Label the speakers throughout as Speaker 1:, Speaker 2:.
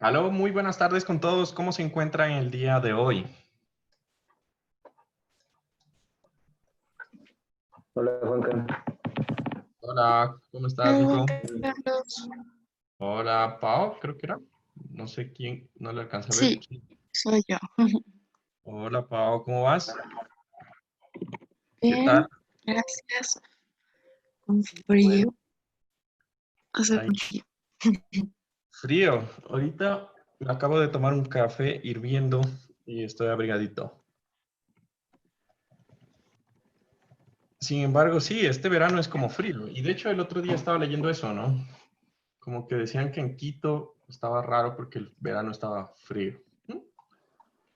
Speaker 1: Aló, muy buenas tardes con todos. ¿Cómo se encuentran el día de hoy?
Speaker 2: Hola Juanca.
Speaker 1: Hola, ¿cómo estás,
Speaker 3: Hola,
Speaker 1: Nico?
Speaker 3: Juan Carlos.
Speaker 1: Hola, Pau, creo que era. No sé quién, no le alcanza a ver.
Speaker 3: Sí,
Speaker 1: Sí.
Speaker 3: soy yo.
Speaker 1: Hola, Pau, ¿cómo vas? ¿Qué tal?
Speaker 3: Bien, gracias. Con
Speaker 1: Bueno,
Speaker 3: frío. Hace
Speaker 1: hay
Speaker 3: frío.
Speaker 1: frío. Ahorita me acabo de tomar un café hirviendo y estoy abrigadito. Sin embargo, sí, este verano es como frío. Y de hecho, el otro día estaba leyendo eso, ¿no? Como que decían que en Quito estaba raro porque el verano estaba frío.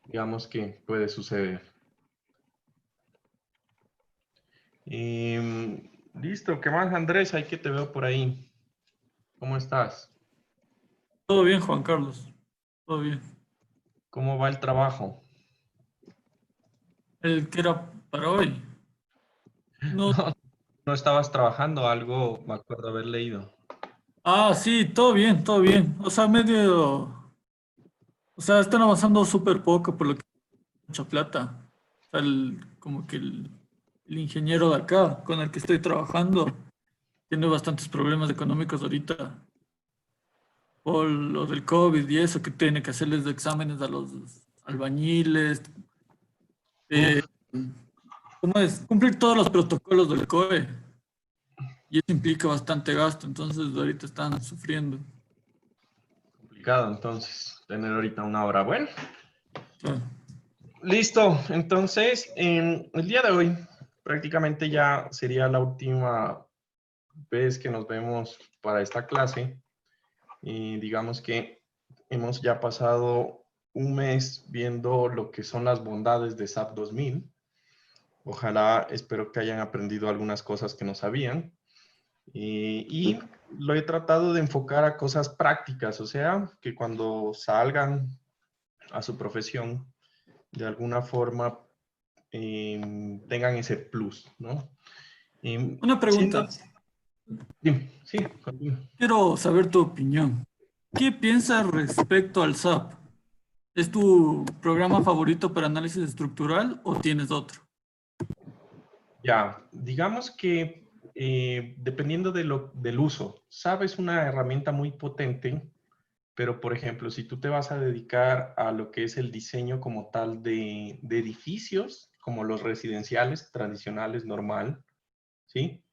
Speaker 1: Digamos que puede suceder. Listo, ¿qué más, Andrés? Hay que te veo por ahí. ¿Cómo estás?
Speaker 4: Todo bien, Juan Carlos. Todo bien.
Speaker 1: ¿Cómo va el trabajo?
Speaker 4: El que era para hoy. No.
Speaker 1: No, no estabas trabajando, algo me acuerdo haber leído.
Speaker 4: Ah, sí, todo bien, todo bien. O sea, están avanzando súper poco por lo que mucha plata. O sea, como que el ingeniero de acá con el que estoy trabajando tiene bastantes problemas económicos ahorita por lo del COVID y eso, que tiene que hacerles exámenes a los albañiles. eh,
Speaker 1: Uf,
Speaker 4: ¿Cómo es? Cumplir todos los protocolos del COE. Y eso implica bastante gasto, entonces ahorita están sufriendo.
Speaker 1: complicado entonces tener ahorita una hora. Bueno,
Speaker 4: Claro.
Speaker 1: listo. Entonces, el día de hoy prácticamente ya sería la última vez que nos vemos para esta clase. Y digamos que hemos ya pasado un mes viendo lo que son las bondades de SAP 2000. Ojalá, espero que hayan aprendido algunas cosas que no sabían. Y lo he tratado de enfocar a cosas prácticas, o sea, que cuando salgan a su profesión, de alguna forma tengan ese plus, ¿no?
Speaker 4: Una
Speaker 1: Siendo,
Speaker 4: pregunta,
Speaker 1: sí, continúa.
Speaker 4: quiero saber tu opinión. ¿Qué piensas respecto al SAP? ¿Es tu programa favorito para análisis estructural o tienes otro?
Speaker 1: Ya, digamos que dependiendo del uso, sabes una herramienta muy potente, pero por ejemplo, si tú te vas a dedicar a lo que es el diseño como tal de edificios, como los residenciales tradicionales, normal, ¿sí?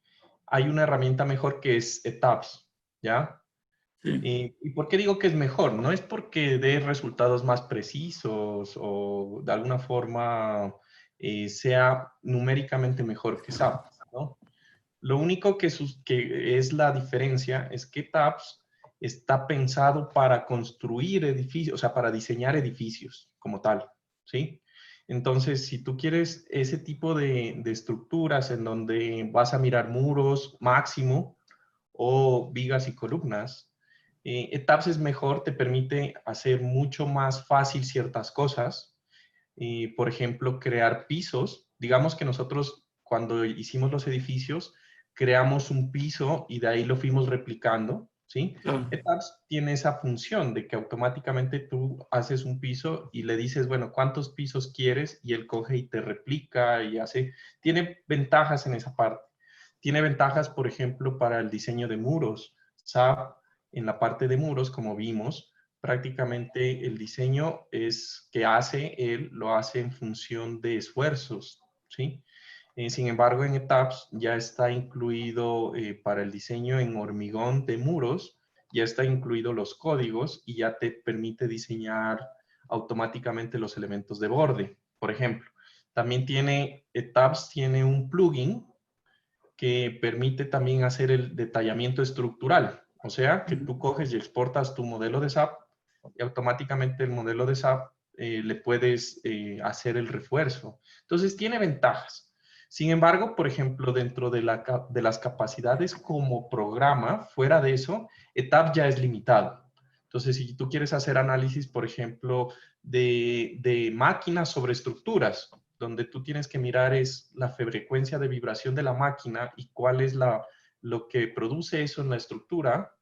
Speaker 1: Hay una herramienta mejor que es ETABS, ¿ya?
Speaker 4: Sí,
Speaker 1: ¿Y por qué digo que es mejor? No es porque dé resultados más precisos o de alguna forma sea numéricamente mejor que SAP, ¿no? Lo único que es la diferencia es que TAPS está pensado para construir edificios, o sea, para diseñar edificios como tal, ¿sí? Entonces, si tú quieres ese tipo de estructuras en donde vas a mirar muros máximo o vigas y columnas, TAPS es mejor, te permite hacer mucho más fácil ciertas cosas. Por ejemplo, crear pisos. Digamos que nosotros cuando hicimos los edificios, creamos un piso y de ahí lo fuimos replicando, ¿sí?
Speaker 4: claro.
Speaker 1: ETABS tiene esa función de que automáticamente tú haces un piso y le dices, bueno, ¿cuántos pisos quieres? Y él coge y te replica y hace, tiene ventajas en esa parte. Tiene ventajas, por ejemplo, para el diseño de muros. SAP, en la parte de muros, como vimos, prácticamente el diseño es que hace, él lo hace en función de esfuerzos, ¿sí? Sin embargo, en ETABS ya está incluido para el diseño en hormigón de muros, ya está incluido los códigos y ya te permite diseñar automáticamente los elementos de borde, por ejemplo. También tiene, ETABS tiene un plugin que permite también hacer el detallamiento estructural. O sea, que tú coges y exportas tu modelo de SAP y automáticamente el modelo de SAP le puedes hacer el refuerzo. Entonces, tiene ventajas. Sin embargo, por ejemplo, dentro de las capacidades como programa, fuera de eso, ETAP ya es limitado. Entonces, si tú quieres hacer análisis, por ejemplo, de máquinas sobre estructuras, donde tú tienes que mirar es la frecuencia de vibración de la máquina y cuál es lo que produce eso en la estructura,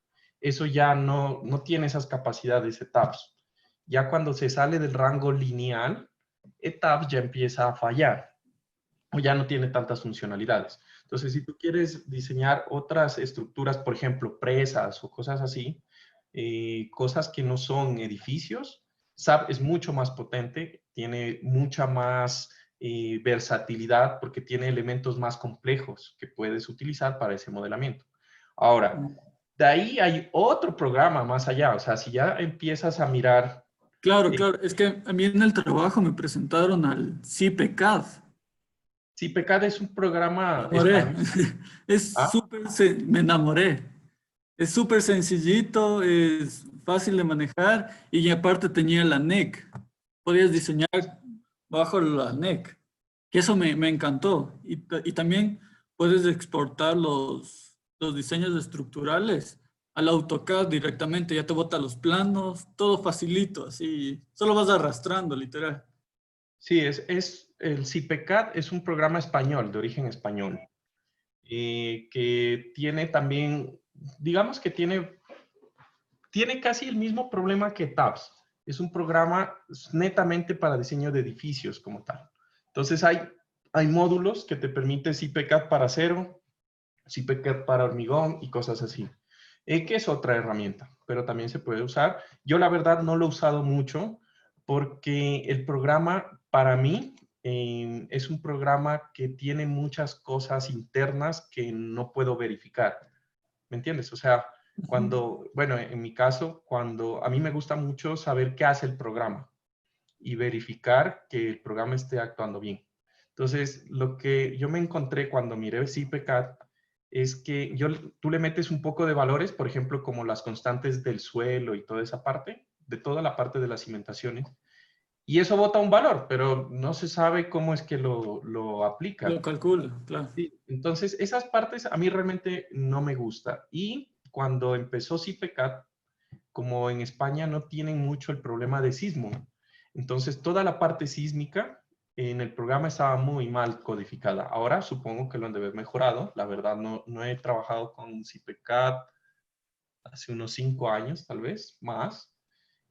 Speaker 1: eso ya no tiene esas capacidades ETABS. Ya cuando se sale del rango lineal, ETABS ya empieza a fallar o ya no tiene tantas funcionalidades. Entonces, si tú quieres diseñar otras estructuras, por ejemplo, presas o cosas así, cosas que no son edificios, SAP es mucho más potente, tiene mucha más versatilidad porque tiene elementos más complejos que puedes utilizar para ese modelamiento. Ahora, de ahí hay otro programa más allá, o sea, si ya empiezas a mirar...
Speaker 4: Claro, claro. Es que a mí en el trabajo me presentaron al CIPECAD.
Speaker 1: si PCAD es un
Speaker 4: Me
Speaker 1: programa
Speaker 4: enamoré.
Speaker 1: español,
Speaker 4: Es
Speaker 1: ¿ah?
Speaker 4: súper, me enamoré. Es súper sencillito, es fácil de manejar y aparte tenía la NEC. Podías diseñar bajo la NEC. Que eso me encantó. Y también puedes exportar los diseños estructurales al AutoCAD directamente. Ya te bota los planos, todo facilito, así. Solo vas arrastrando, literal.
Speaker 1: Sí, el CIPECAD es un programa español, de origen español, que tiene también, digamos que tiene casi el mismo problema que TABS. Es un programa netamente para diseño de edificios como tal. Entonces hay módulos que te permiten CIPECAD para acero, CIPECAD para hormigón y cosas así. Que es otra herramienta, pero también se puede usar. Yo la verdad no lo he usado mucho porque el programa para mí es un programa que tiene muchas cosas internas que no puedo verificar. ¿Me entiendes? O sea, bueno, en mi caso, cuando a mí me gusta mucho saber qué hace el programa y verificar que el programa esté actuando bien. Entonces, lo que yo me encontré cuando miré CIPECAD es que tú le metes un poco de valores, por ejemplo, como las constantes del suelo y toda esa parte, de toda la parte de las cimentaciones, y eso bota un valor, pero no se sabe cómo es que lo
Speaker 4: Lo
Speaker 1: aplica.
Speaker 4: calculo, claro.
Speaker 1: Sí, entonces, esas partes a mí realmente no me gusta. Y cuando empezó CIPECAD, como en España no tienen mucho el problema de sismo, entonces toda la parte sísmica en el programa estaba muy mal codificada. Ahora supongo que lo han de haber mejorado. La verdad no he trabajado con CIPECAD hace unos 5 años, tal vez, más.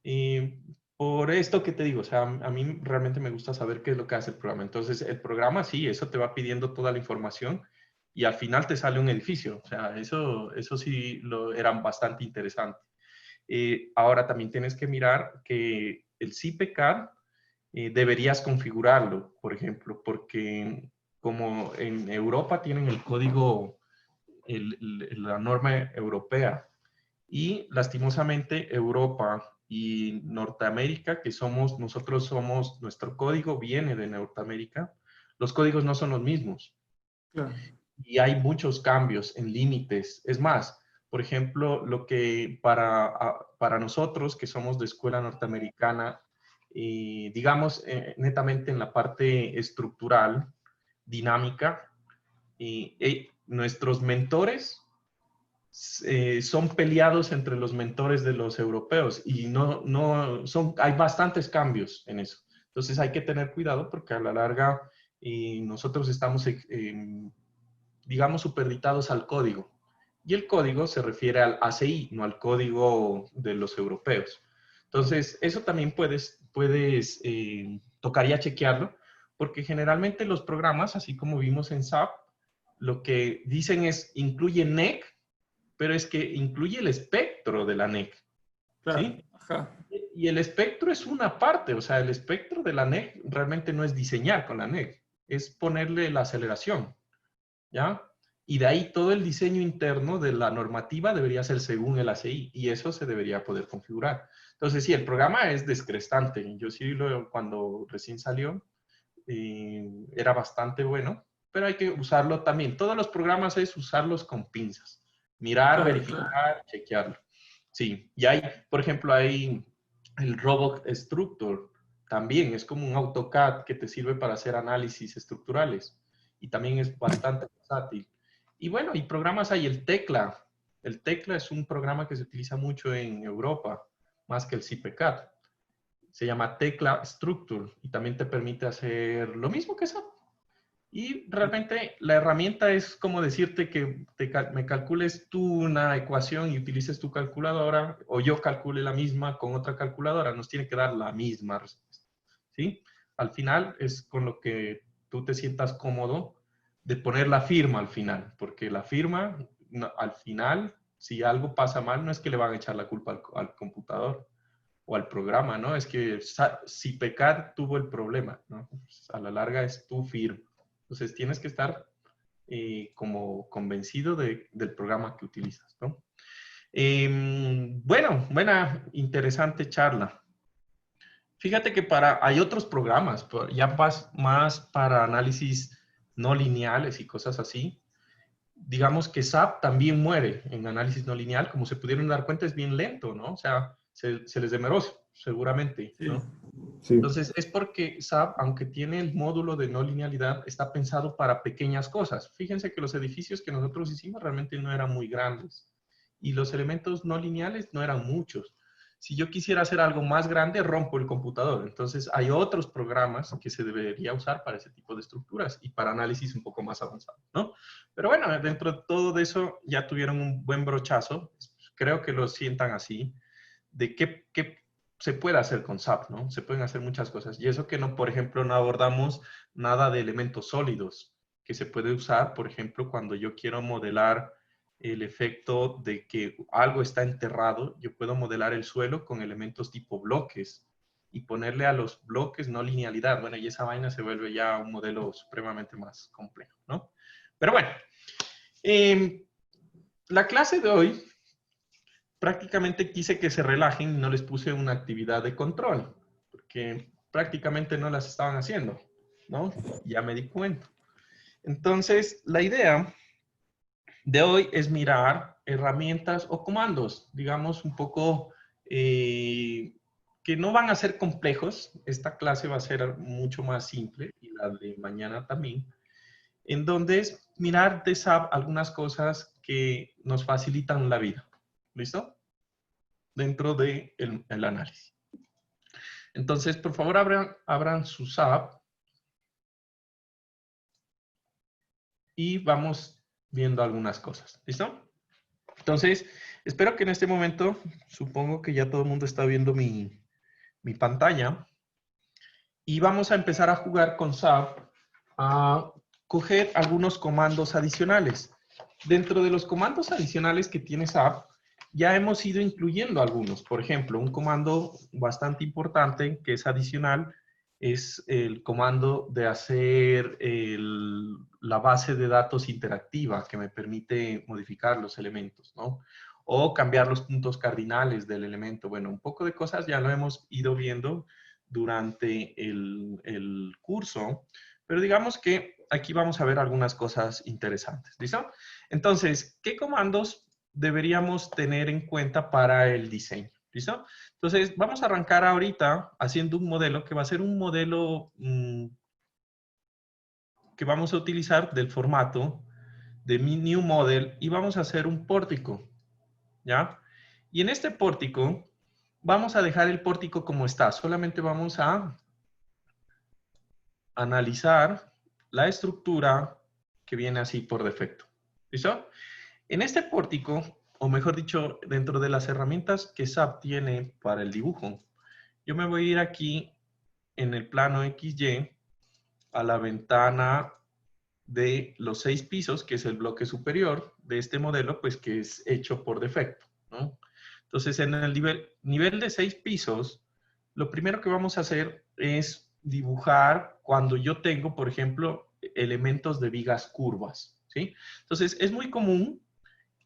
Speaker 1: Y por esto que te digo, o sea, a mí realmente me gusta saber qué es lo que hace el programa. Entonces, el programa sí, eso te va pidiendo toda la información y al final te sale un edificio. O sea, eso sí era bastante interesante. Ahora también tienes que mirar que el CIPECAD deberías configurarlo, por ejemplo, porque como en Europa tienen el código, la norma europea y lastimosamente Europa y Norteamérica, que nuestro código viene de Norteamérica, los códigos no son los mismos
Speaker 4: Claro.
Speaker 1: y hay muchos cambios en límites. Es más, por ejemplo, lo que para nosotros que somos de escuela norteamericana, digamos netamente en la parte estructural, dinámica, nuestros mentores son peleados entre los mentores de los europeos y hay bastantes cambios en eso. Entonces hay que tener cuidado porque a la larga nosotros estamos digamos, superditados al código. Y el código se refiere al ACI, no al código de los europeos. Entonces, eso también tocaría chequearlo, porque generalmente los programas, así como vimos en SAP, lo que dicen es, incluye NEC, pero es que incluye el espectro de la NEC,
Speaker 4: Claro,
Speaker 1: ¿sí?
Speaker 4: ajá.
Speaker 1: Y el espectro es una parte, o sea, el espectro de la NEC realmente no es diseñar con la NEC, es ponerle la aceleración. ¿Ya? Y de ahí todo el diseño interno de la normativa debería ser según el ACI y eso se debería poder configurar. Entonces, sí, el programa es descrestante. Yo sí, cuando recién salió, era bastante bueno, pero hay que usarlo también. Todos los programas es usarlos con pinzas. Mirar,
Speaker 4: Claro, claro.
Speaker 1: verificar, chequearlo. Sí, y hay, por ejemplo, hay el Robot Structure. También es como un AutoCAD que te sirve para hacer análisis estructurales y también es bastante versátil. Y bueno, y programas hay el Tecla. El Tecla es un programa que se utiliza mucho en Europa, más que el CIPECAD. Se llama Tecla Structure y también te permite hacer lo mismo que SAP. Y realmente la herramienta es como decirte que me calcules tú una ecuación y utilices tu calculadora, o yo calcule la misma con otra calculadora. Nos tiene que dar la misma respuesta, ¿sí? Al final es con lo que tú te sientas cómodo de poner la firma al final, porque la firma, al final, si algo pasa mal, no es que le van a echar la culpa al computador o al programa, ¿no? Es que si pecar tuvo el problema, ¿no? Pues a la larga es tu firma. Entonces tienes que estar como convencido del programa que utilizas, ¿no? Bueno, buena, interesante charla. Fíjate que hay otros programas, ya más para análisis no lineales y cosas así. Digamos que SAP también muere en análisis no lineal, como se pudieron dar cuenta, es bien lento, ¿no? O sea, se les demoró seguramente,
Speaker 4: Sí.
Speaker 1: ¿no?
Speaker 2: Sí.
Speaker 1: Entonces, es porque SAP, aunque tiene el módulo de no linealidad, está pensado para pequeñas cosas. Fíjense que los edificios que nosotros hicimos realmente no eran muy grandes y los elementos no lineales no eran muchos. Si yo quisiera hacer algo más grande, rompo el computador. Entonces, hay otros programas que se debería usar para ese tipo de estructuras y para análisis un poco más avanzado, ¿no? Pero bueno, dentro de todo eso ya tuvieron un buen brochazo. Creo que lo sientan así, de qué se puede hacer con SAP, ¿no? Se pueden hacer muchas cosas. Y eso que no, por ejemplo, no abordamos nada de elementos sólidos, que se puede usar, por ejemplo, cuando yo quiero modelar el efecto de que algo está enterrado, yo puedo modelar el suelo con elementos tipo bloques y ponerle a los bloques no linealidad. Bueno, y esa vaina se vuelve ya un modelo supremamente más complejo, ¿no? Pero bueno, la clase de hoy prácticamente quise que se relajen y no les puse una actividad de control, porque prácticamente no las estaban haciendo, ¿no? Ya me di cuenta. Entonces, la idea de hoy es mirar herramientas o comandos, digamos, un poco que no van a ser complejos. Esta clase va a ser mucho más simple y la de mañana también, en donde es mirar de SAP algunas cosas que nos facilitan la vida. ¿Listo? Dentro del el análisis. Entonces, por favor, abran su SAP y vamos viendo algunas cosas. ¿Listo? Entonces, espero que en este momento, supongo que ya todo el mundo está viendo mi pantalla y vamos a empezar a jugar con SAP a coger algunos comandos adicionales. Dentro de los comandos adicionales que tiene SAP, ya hemos ido incluyendo algunos. Por ejemplo, un comando bastante importante que es adicional es el comando de hacer la base de datos interactiva que me permite modificar los elementos, ¿no? O cambiar los puntos cardinales del elemento. Bueno, un poco de cosas ya lo hemos ido viendo durante el curso, pero digamos que aquí vamos a ver algunas cosas interesantes. ¿Listo? Entonces, ¿qué comandos deberíamos tener en cuenta para el diseño? ¿Listo? Entonces, vamos a arrancar ahorita haciendo un modelo que va a ser un modelo que vamos a utilizar del formato de mi new model y vamos a hacer un pórtico, ¿ya? Y en este pórtico vamos a dejar el pórtico como está. Solamente vamos a analizar la estructura que viene así por defecto. ¿Listo? En este pórtico, o mejor dicho, dentro de las herramientas que SAP tiene para el dibujo, yo me voy a ir aquí en el plano XY a la ventana de los 6 pisos, que es el bloque superior de este modelo, pues que es hecho por defecto, ¿no? Entonces, en el nivel de 6 pisos, lo primero que vamos a hacer es dibujar cuando yo tengo, por ejemplo, elementos de vigas curvas, ¿sí? Entonces, es muy común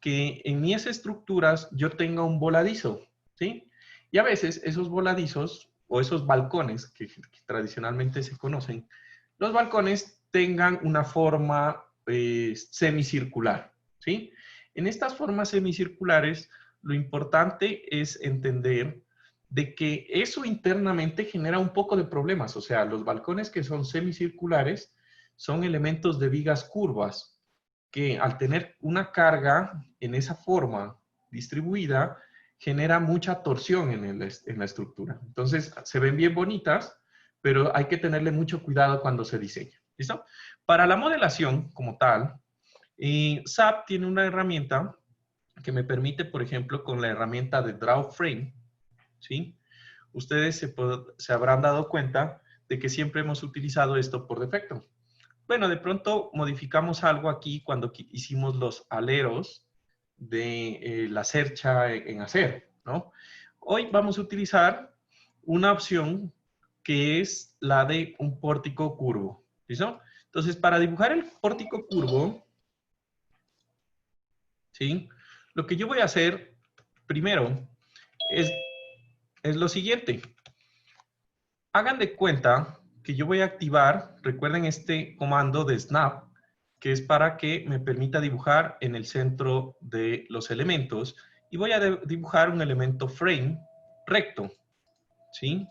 Speaker 1: que en mis estructuras yo tenga un voladizo, ¿sí? Y a veces esos voladizos o esos balcones que tradicionalmente se conocen, los balcones tengan una forma semicircular, ¿sí? En estas formas semicirculares, lo importante es entender de que eso internamente genera un poco de problemas. O sea, los balcones que son semicirculares son elementos de vigas curvas que al tener una carga en esa forma distribuida, genera mucha torsión en la estructura. Entonces, se ven bien bonitas, pero hay que tenerle mucho cuidado cuando se diseña. ¿Listo? Para la modelación como tal, SAP tiene una herramienta que me permite, por ejemplo, con la herramienta de Draw Frame, ¿sí? Ustedes se habrán dado cuenta de que siempre hemos utilizado esto por defecto. Bueno, de pronto modificamos algo aquí cuando hicimos los aleros de la cercha en acero, ¿no? Hoy vamos a utilizar una opción que es la de un pórtico curvo, ¿listo? Entonces, para dibujar el pórtico curvo, ¿sí? Lo que yo voy a hacer primero es lo siguiente. Hagan de cuenta que yo voy a activar, recuerden este comando de snap, que es para que me permita dibujar en el centro de los elementos, y voy a dibujar un elemento frame recto, ¿sí?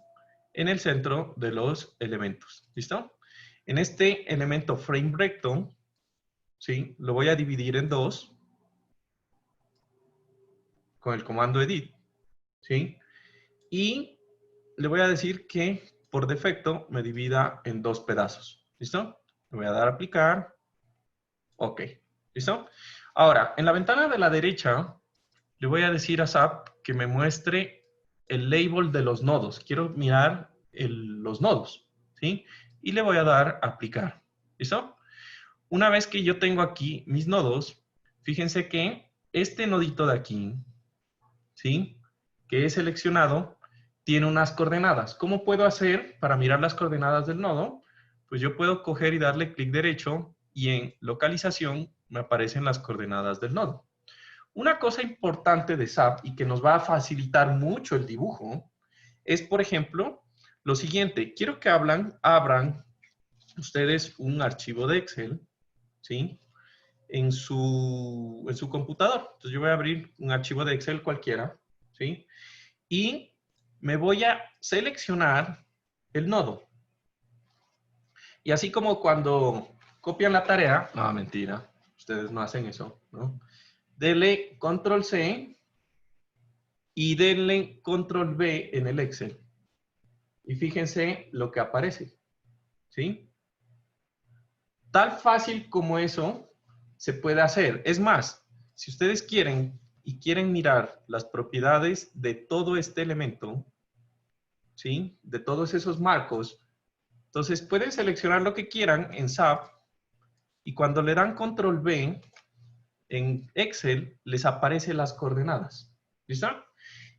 Speaker 1: En el centro de los elementos, ¿listo? En este elemento frame recto, ¿sí? Lo voy a dividir en dos con el comando edit, ¿sí? Y le voy a decir que por defecto me divida en dos pedazos. ¿Listo? Le voy a dar a aplicar. Ok. ¿Listo? Ahora, en la ventana de la derecha, le voy a decir a SAP que me muestre el label de los nodos. Quiero mirar los nodos. ¿Sí? Y le voy a dar a aplicar. ¿Listo? Una vez que yo tengo aquí mis nodos, fíjense que este nodito de aquí, ¿sí? Que he seleccionado, tiene unas coordenadas. ¿Cómo puedo hacer para mirar las coordenadas del nodo? Pues yo puedo coger y darle clic derecho y en localización me aparecen las coordenadas del nodo. Una cosa importante de SAP y que nos va a facilitar mucho el dibujo es, por ejemplo, lo siguiente. Quiero que abran ustedes un archivo de Excel, ¿sí? En su computador. Entonces yo voy a abrir un archivo de Excel cualquiera, ¿sí? Y me voy a seleccionar el nodo. Y así como cuando copian la tarea, no, mentira, ustedes no hacen eso, ¿no? Denle control C y denle control V en el Excel. Y fíjense lo que aparece, ¿sí? Tal fácil como eso se puede hacer. Es más, si ustedes quieren y quieren mirar las propiedades de todo este elemento, ¿sí? De todos esos marcos, entonces pueden seleccionar lo que quieran en SAP y cuando le dan control V en Excel les aparecen las coordenadas. ¿Listo?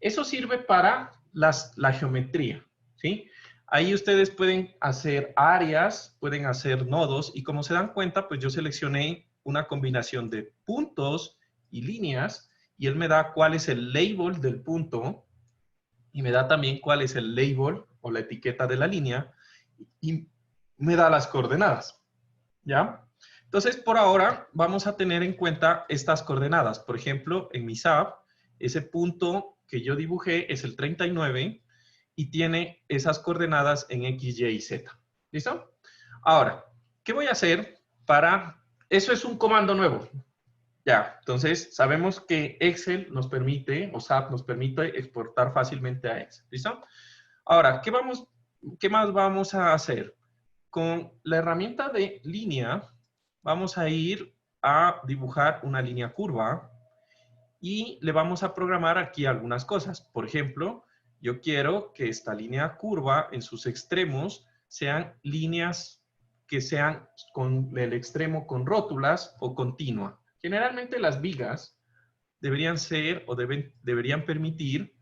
Speaker 1: Eso sirve para la geometría, ¿sí? Ahí ustedes pueden hacer áreas, pueden hacer nodos y como se dan cuenta, pues yo seleccioné una combinación de puntos y líneas y él me da cuál es el label del punto y me da también cuál es el label o la etiqueta de la línea y me da las coordenadas, ¿ya? Entonces, por ahora, vamos a tener en cuenta estas coordenadas. Por ejemplo, en mi SAP, ese punto que yo dibujé es el 39 y tiene esas coordenadas en X, Y y Z. ¿Listo? Ahora, ¿qué voy a hacer para...? Eso es un comando nuevo. Ya, entonces sabemos que Excel nos permite, o SAP nos permite exportar fácilmente a Excel. ¿Listo? Ahora, ¿qué más vamos a hacer? Con la herramienta de línea, vamos a ir a dibujar una línea curva y le vamos a programar aquí algunas cosas. Por ejemplo, yo quiero que esta línea curva en sus extremos sean líneas que sean con el extremo con rótulas o continua. Generalmente las vigas deberían ser o deberían permitir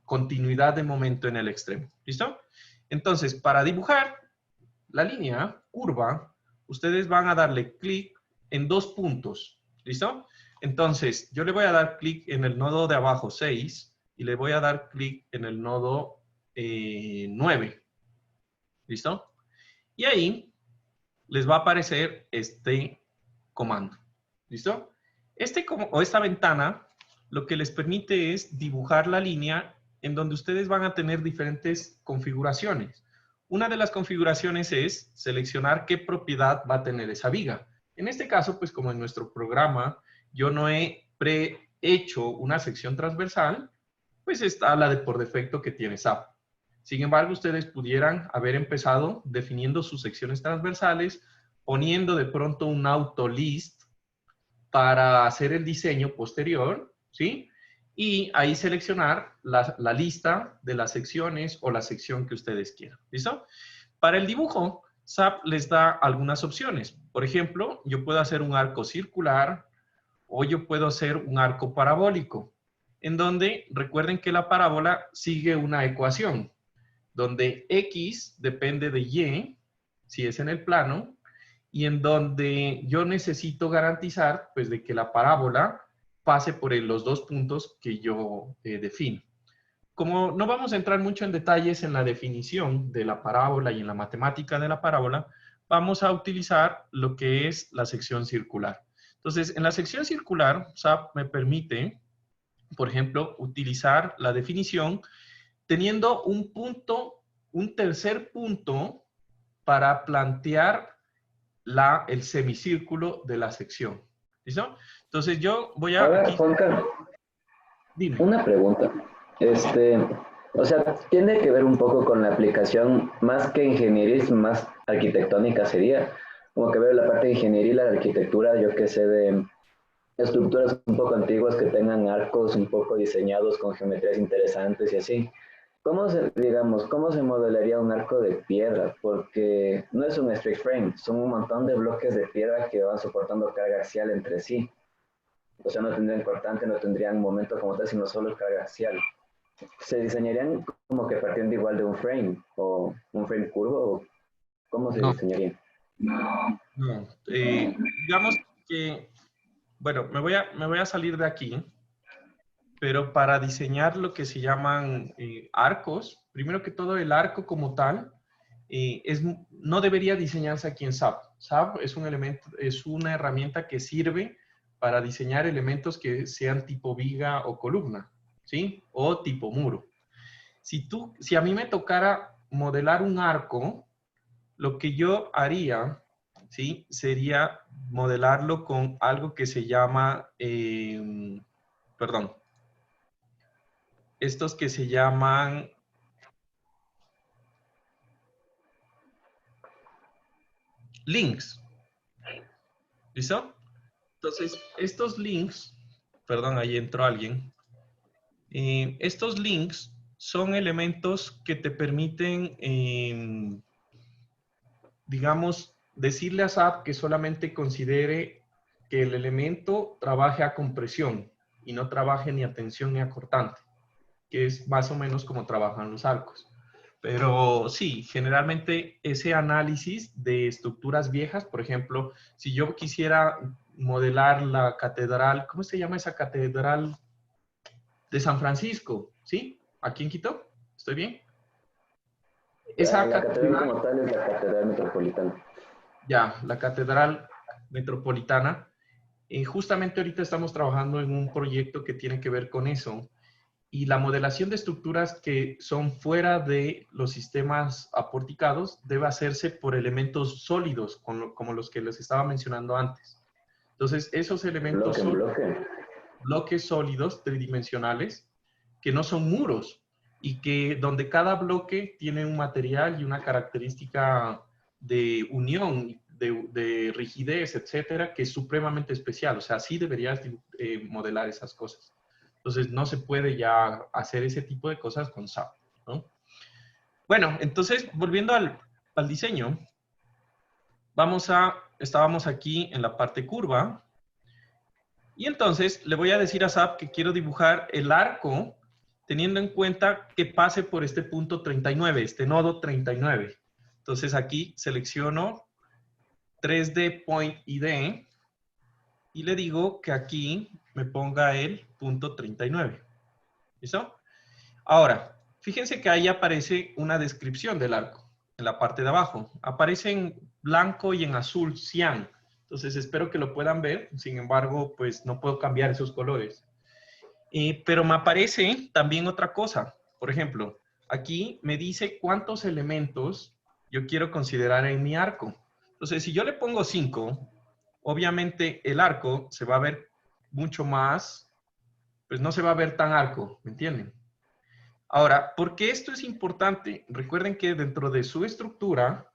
Speaker 1: continuidad de momento en el extremo. ¿Listo? Entonces, para dibujar la línea curva, ustedes van a darle clic en dos puntos. ¿Listo? Entonces, yo le voy a dar clic en el nodo de abajo 6 y le voy a dar clic en el nodo 9. ¿Listo? Y ahí les va a aparecer este comando. ¿Listo? Esta ventana lo que les permite es dibujar la línea en donde ustedes van a tener diferentes configuraciones. Una de las configuraciones es seleccionar qué propiedad va a tener esa viga. En este caso, pues como en nuestro programa yo no he prehecho una sección transversal, pues está la de por defecto que tiene SAP. Sin embargo, ustedes pudieran haber empezado definiendo sus secciones transversales poniendo de pronto un autolist para hacer el diseño posterior, ¿sí? Y ahí seleccionar la lista de las secciones o la sección que ustedes quieran, ¿listo? Para el dibujo, SAP les da algunas opciones. Por ejemplo, yo puedo hacer un arco circular o yo puedo hacer un arco parabólico, en donde recuerden que la parábola sigue una ecuación, donde X depende de Y, si es en el plano, y en donde yo necesito garantizar, pues, de que la parábola pase por los dos puntos que yo defino. Como no vamos a entrar mucho en detalles en la definición de la parábola y en la matemática de la parábola, vamos a utilizar lo que es la sección circular. Entonces, en la sección circular, SAP me permite, por ejemplo, utilizar la definición teniendo un punto, un tercer punto para plantear el semicírculo de la sección. ¿Listo? Entonces yo voy a...
Speaker 2: Ahora,
Speaker 1: Aquí,
Speaker 2: Juanca,
Speaker 1: dime.
Speaker 2: una pregunta. O sea, tiene que ver un poco con la aplicación, más que ingeniería, más arquitectónica sería. Como que veo la parte de ingeniería y la arquitectura, yo que sé, de estructuras un poco antiguas que tengan arcos un poco diseñados con geometrías interesantes y así. Digamos, cómo se modelaría un arco de piedra? Porque no es un straight frame, son un montón de bloques de piedra que van soportando carga axial entre sí. O sea, no tendrían cortante, no tendrían momento como tal, sino solo carga axial. ¿Se diseñarían como que partiendo igual de un frame o un frame curvo? ¿O cómo se
Speaker 1: No,
Speaker 2: diseñaría?
Speaker 1: no. Digamos que, bueno, me voy a salir de aquí, pero para diseñar lo que se llaman arcos, primero que todo el arco como tal, no debería diseñarse aquí en SAP. SAP es un elemento, es una herramienta que sirve para diseñar elementos que sean tipo viga o columna, ¿sí? O tipo muro. Si a mí me tocara modelar un arco, lo que yo haría, ¿sí? Sería modelarlo con algo que se llama, perdón, estos que se llaman links. ¿Listo? Entonces, estos links, perdón, ahí entró alguien. Estos links son elementos que te permiten, digamos, decirle a SAP que solamente considere que el elemento trabaje a compresión y no trabaje ni a tensión ni a cortante, que es más o menos como trabajan los arcos. Pero sí, generalmente ese análisis de estructuras viejas, por ejemplo, si yo quisiera modelar la catedral, ¿cómo se llama esa catedral de San Francisco? ¿Sí? ¿Aquí en Quito? ¿Estoy bien? Esa
Speaker 2: La catedral
Speaker 1: catedral,
Speaker 2: como tal es la catedral metropolitana.
Speaker 1: ya, la catedral metropolitana, justamente ahorita estamos trabajando en un proyecto que tiene que ver con eso. Y la modelación de estructuras que son fuera de los sistemas aporticados debe hacerse por elementos sólidos, como los que les estaba mencionando antes. Entonces, esos elementos
Speaker 2: Bloque en
Speaker 1: son
Speaker 2: bloque.
Speaker 1: bloques sólidos tridimensionales que no son muros y que donde cada bloque tiene un material y una característica de unión, de rigidez, etcétera, que es supremamente especial. O sea, así deberías modelar esas cosas. Entonces, no se puede ya hacer ese tipo de cosas con SAP, ¿no? Bueno, entonces, volviendo al diseño, estábamos aquí en la parte curva, y entonces le voy a decir a SAP que quiero dibujar el arco teniendo en cuenta que pase por este punto 39, este nodo 39. Entonces aquí selecciono 3D Point ID y le digo que aquí me ponga el punto 39. ¿Listo? Ahora, fíjense que ahí aparece una descripción del arco en la parte de abajo. Aparece en blanco y en azul cian. Entonces espero que lo puedan ver. Sin embargo, pues no puedo cambiar esos colores. Pero me aparece también otra cosa. Por ejemplo, aquí me dice cuántos elementos yo quiero considerar en mi arco. Entonces, si yo le pongo 5, obviamente el arco se va a ver mucho más, pues no se va a ver tan arco, ¿me entienden? Ahora, ¿por qué esto es importante? Recuerden que dentro de su estructura,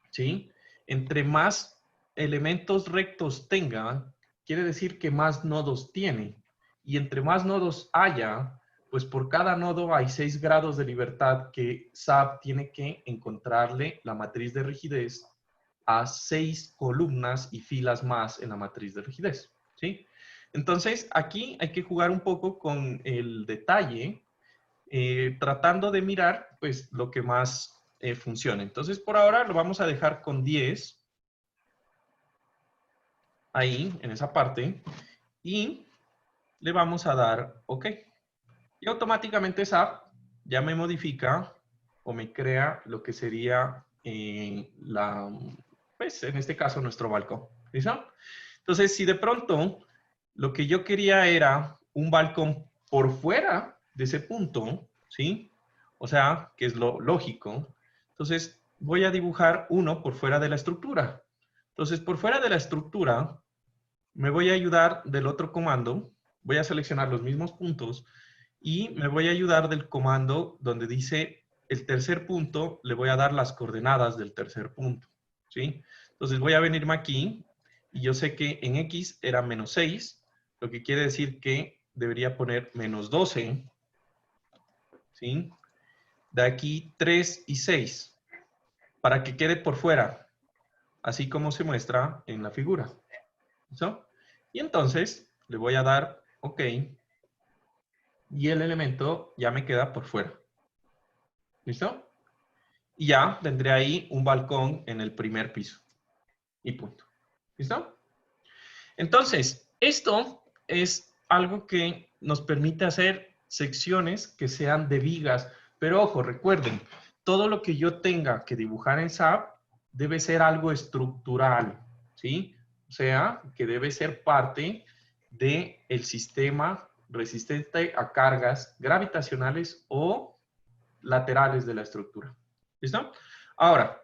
Speaker 1: ¿sí? entre más elementos rectos tenga, quiere decir que más nodos tiene. Y entre más nodos haya, pues por cada nodo hay 6 grados de libertad que SAP tiene que encontrarle la matriz de rigidez a 6 columnas y filas más en la matriz de rigidez, ¿sí? Entonces, aquí hay que jugar un poco con el detalle, tratando de mirar, pues, lo que más funcione. Entonces, por ahora lo vamos a dejar con 10, ahí, en esa parte, y le vamos a dar OK. Y automáticamente SAP ya me modifica o me crea lo que sería pues en este caso nuestro balcón. ¿Listo? Entonces, si de pronto lo que yo quería era un balcón por fuera de ese punto, ¿sí? O sea, que es lo lógico. Entonces, voy a dibujar uno por fuera de la estructura. Entonces, por fuera de la estructura, me voy a ayudar del otro comando. Voy a seleccionar los mismos puntos y me voy a ayudar del comando donde dice el tercer punto, le voy a dar las coordenadas del tercer punto, ¿sí? Entonces voy a venirme aquí y yo sé que en X era -6, lo que quiere decir que debería poner -12, ¿sí? De aquí 3 y 6, para que quede por fuera, así como se muestra en la figura. ¿Listo? Y entonces le voy a dar OK. Y el elemento ya me queda por fuera. ¿Listo? Y ya tendré ahí un balcón en el primer piso. Y punto. ¿Listo? Entonces, esto es algo que nos permite hacer secciones que sean de vigas. Pero ojo, recuerden, todo lo que yo tenga que dibujar en SAP debe ser algo estructural, ¿sí? O sea, que debe ser parte del sistema resistente a cargas gravitacionales o laterales de la estructura. ¿Listo? Ahora,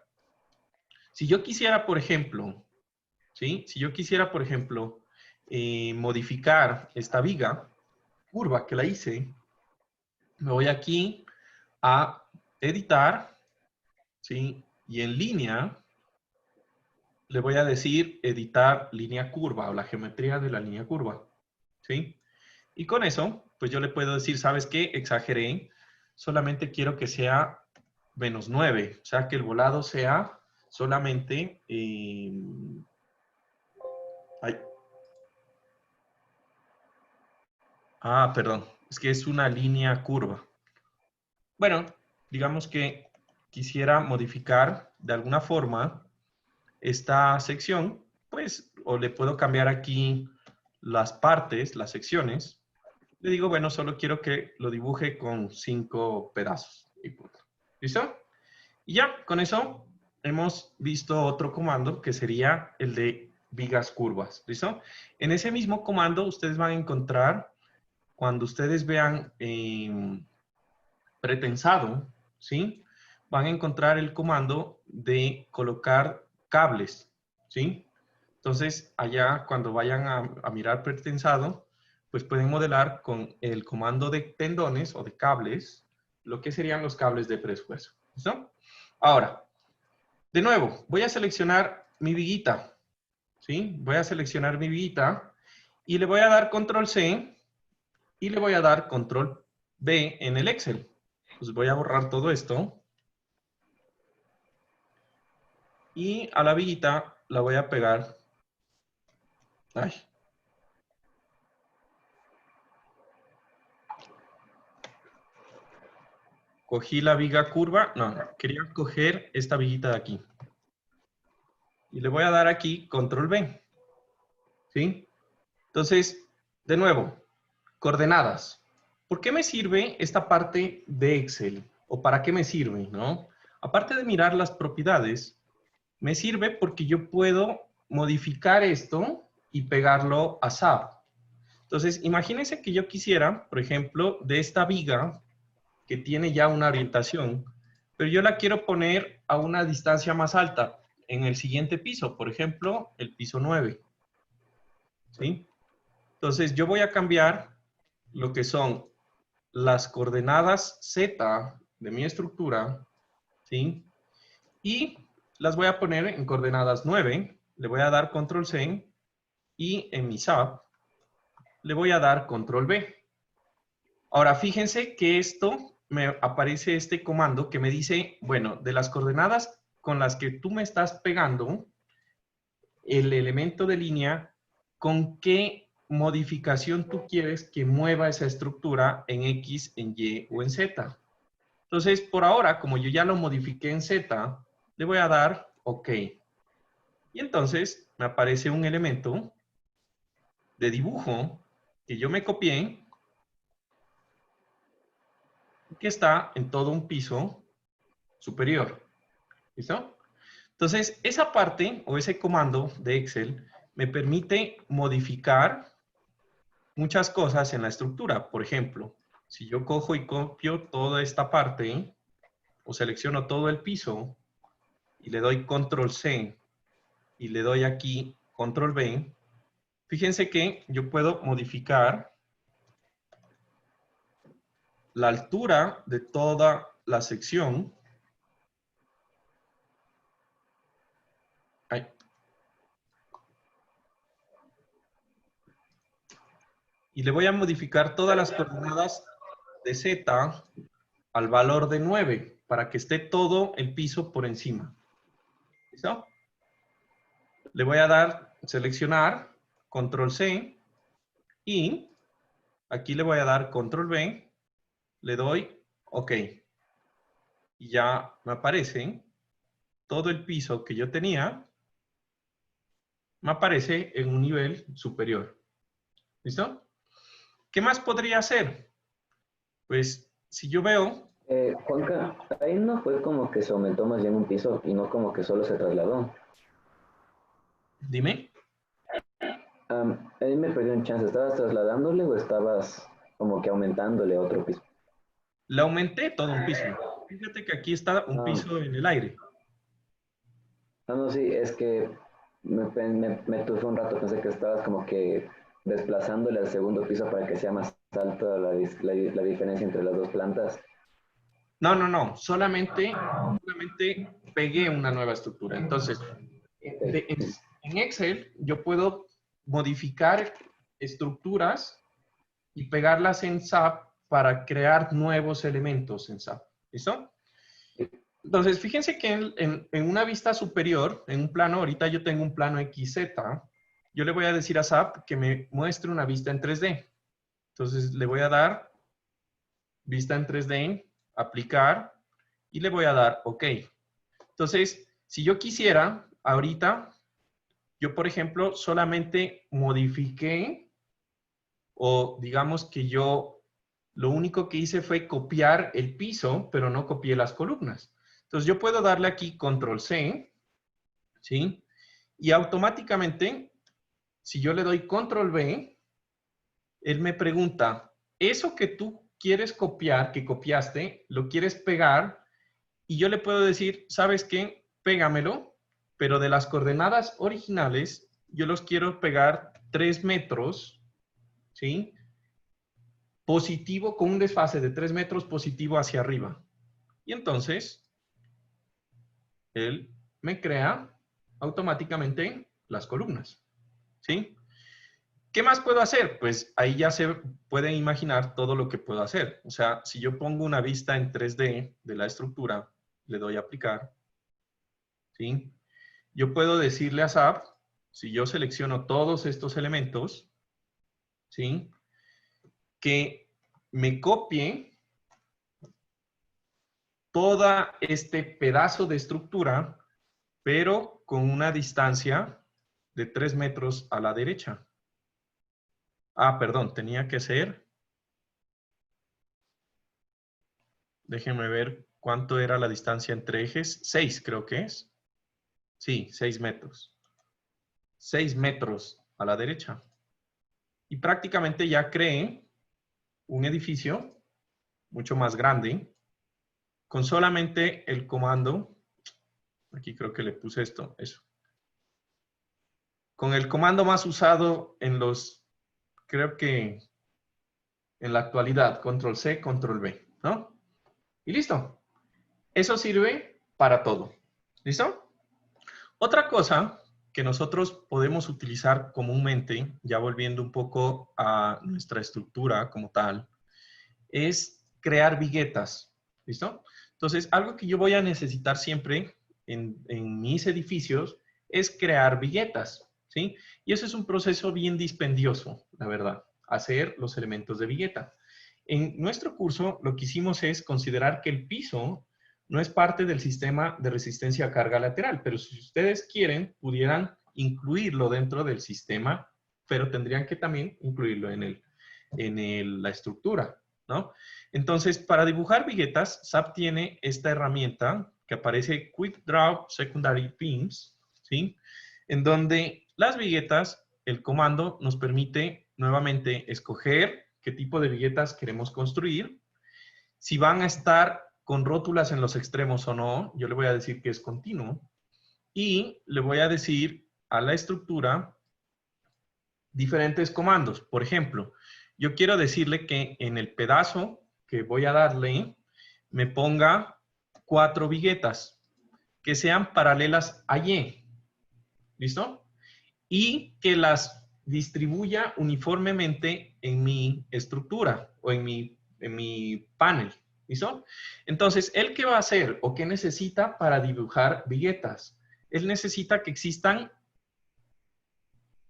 Speaker 1: si yo quisiera, por ejemplo, ¿sí? Si yo quisiera, por ejemplo, modificar esta viga curva que la hice, me voy aquí a editar, ¿sí? Y en línea le voy a decir editar línea curva o la geometría de la línea curva, ¿sí? Y con eso, pues yo le puedo decir, ¿sabes qué? Exageré, solamente quiero que sea -9, o sea, que el volado sea solamente... perdón, es que es una línea curva. Bueno, digamos que quisiera modificar de alguna forma esta sección, pues, o le puedo cambiar aquí las partes, las secciones. Le digo, bueno, solo quiero que lo dibuje con 5 pedazos. Y punto. ¿Listo? Y ya, con eso hemos visto otro comando que sería el de vigas curvas. ¿Listo? En ese mismo comando ustedes van a encontrar, cuando ustedes vean pretensado, ¿sí? Van a encontrar el comando de colocar cables, ¿sí? Entonces, allá cuando vayan a mirar pretensado, pues pueden modelar con el comando de tendones o de cables, lo que serían los cables de preesfuerzo. ¿Listo? Ahora, de nuevo, voy a seleccionar mi viguita, ¿sí? Voy a seleccionar mi viguita y le voy a dar control C y le voy a dar control B en el Excel. Pues voy a borrar todo esto. Y a la viguita la voy a pegar. Ay. Cogí la viga curva. No, quería coger esta viguita de aquí. Y le voy a dar aquí control B. ¿Sí? Entonces, de nuevo, coordenadas. ¿Por qué me sirve esta parte de Excel? ¿O para qué me sirve? ¿No? Aparte de mirar las propiedades, me sirve porque yo puedo modificar esto y pegarlo a SAP. Entonces, imagínense que yo quisiera, por ejemplo, de esta viga que tiene ya una orientación, pero yo la quiero poner a una distancia más alta, en el siguiente piso, por ejemplo, el piso 9. ¿Sí? Entonces, yo voy a cambiar lo que son las coordenadas Z de mi estructura, ¿sí? Y las voy a poner en coordenadas 9, le voy a dar control C y en mi SAP le voy a dar control V. Ahora, fíjense que esto me aparece este comando que me dice, bueno, de las coordenadas con las que tú me estás pegando, el elemento de línea, ¿con qué modificación tú quieres que mueva esa estructura en X, en Y o en Z? Entonces, por ahora, como yo ya lo modifiqué en Z, le voy a dar OK. Y entonces me aparece un elemento de dibujo que yo me copié, que está en todo un piso superior. ¿Listo? Entonces, esa parte o ese comando de Excel me permite modificar muchas cosas en la estructura. Por ejemplo, si yo cojo y copio toda esta parte o selecciono todo el piso y le doy control C y le doy aquí control V, fíjense que yo puedo modificar la altura de toda la sección. Ay. Y le voy a modificar todas las coordenadas de Z al valor de 9 para que esté todo el piso por encima. ¿Listo? Le voy a dar seleccionar, control C y aquí le voy a dar control V, le doy OK. Y ya me aparece todo el piso que yo tenía, me aparece en un nivel superior. ¿Listo? ¿Qué más podría hacer? Pues si yo veo...
Speaker 2: Juanca, ahí no fue como que se aumentó más bien un piso y no como que solo se trasladó.
Speaker 1: Dime.
Speaker 2: Ahí me perdí un chance. ¿Estabas trasladándole o estabas como que aumentándole otro piso?
Speaker 1: Le aumenté todo un piso. Fíjate que aquí está un piso en el aire.
Speaker 2: No, sí, es que me tufé un rato. Pensé que estabas como que desplazándole al segundo piso para que sea más alta la diferencia entre las dos plantas.
Speaker 1: No. Solamente pegué una nueva estructura. Entonces, en Excel yo puedo modificar estructuras y pegarlas en SAP para crear nuevos elementos en SAP. ¿Listo? Entonces, fíjense que en una vista superior, en un plano, ahorita yo tengo un plano XZ, yo le voy a decir a SAP que me muestre una vista en 3D. Entonces, le voy a dar vista en 3D, aplicar, y le voy a dar OK. Entonces, si yo quisiera, ahorita, yo, por ejemplo, solamente modifiqué, o digamos que yo, lo único que hice fue copiar el piso, pero no copié las columnas. Entonces, yo puedo darle aquí control C, ¿sí? Y automáticamente, si yo le doy control V, él me pregunta, eso que tú quieres copiar, que copiaste, lo quieres pegar, y yo le puedo decir, ¿sabes qué? Pégamelo, pero de las coordenadas originales, yo los quiero pegar 3 metros, ¿sí? Positivo, con un desfase de 3 metros positivo hacia arriba. Y entonces, él me crea automáticamente las columnas, ¿sí? ¿Qué más puedo hacer? Pues ahí ya se pueden imaginar todo lo que puedo hacer. O sea, si yo pongo una vista en 3D de la estructura, le doy a aplicar, ¿sí? Yo puedo decirle a SAP, si yo selecciono todos estos elementos, ¿sí? Que me copie todo este pedazo de estructura, pero con una distancia de 3 metros a la derecha. Ah, perdón, tenía que ser... Déjenme ver cuánto era la distancia entre ejes. 6 creo que es. Sí, 6 metros. 6 metros a la derecha. Y prácticamente ya creé un edificio mucho más grande con solamente el comando. Aquí creo que le puse esto, eso. Con el comando más usado en los, creo que en la actualidad, control C, control V, ¿no? Y listo. Eso sirve para todo. ¿Listo? Otra cosa que nosotros podemos utilizar comúnmente, ya volviendo un poco a nuestra estructura como tal, es crear viguetas. ¿Listo? Entonces, algo que yo voy a necesitar siempre en mis edificios es crear viguetas. ¿Sí? Y eso es un proceso bien dispendioso, la verdad, hacer los elementos de vigueta. En nuestro curso, lo que hicimos es considerar que el piso no es parte del sistema de resistencia a carga lateral, pero si ustedes quieren, pudieran incluirlo dentro del sistema, pero tendrían que también incluirlo en la estructura, ¿no? Entonces, para dibujar viguetas, SAP tiene esta herramienta que aparece Quick Draw Secondary Beams, ¿sí? En donde las viguetas, el comando nos permite nuevamente escoger qué tipo de viguetas queremos construir, si van a estar con rótulas en los extremos o no, yo le voy a decir que es continuo, y le voy a decir a la estructura diferentes comandos. Por ejemplo, yo quiero decirle que en el pedazo que voy a darle, me ponga 4 viguetas que sean paralelas a Y. ¿Listo? Y que las distribuya uniformemente en mi estructura o en mi panel. ¿Listo? Entonces, ¿él qué va a hacer o qué necesita para dibujar viguetas? Él necesita que existan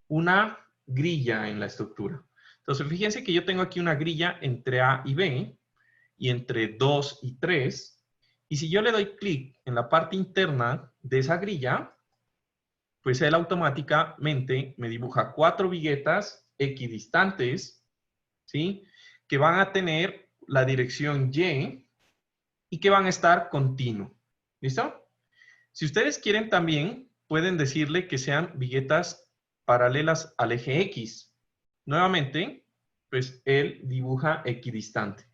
Speaker 1: una grilla en la estructura. Entonces, fíjense que yo tengo aquí una grilla entre A y B y entre 2 y 3. Y si yo le doy clic en la parte interna de esa grilla, pues él automáticamente me dibuja 4 viguetas equidistantes, ¿sí? Que van a tener la dirección Y que van a estar continuo. ¿Listo? Si ustedes quieren también, pueden decirle que sean viguetas paralelas al eje X. Nuevamente, pues él dibuja equidistante.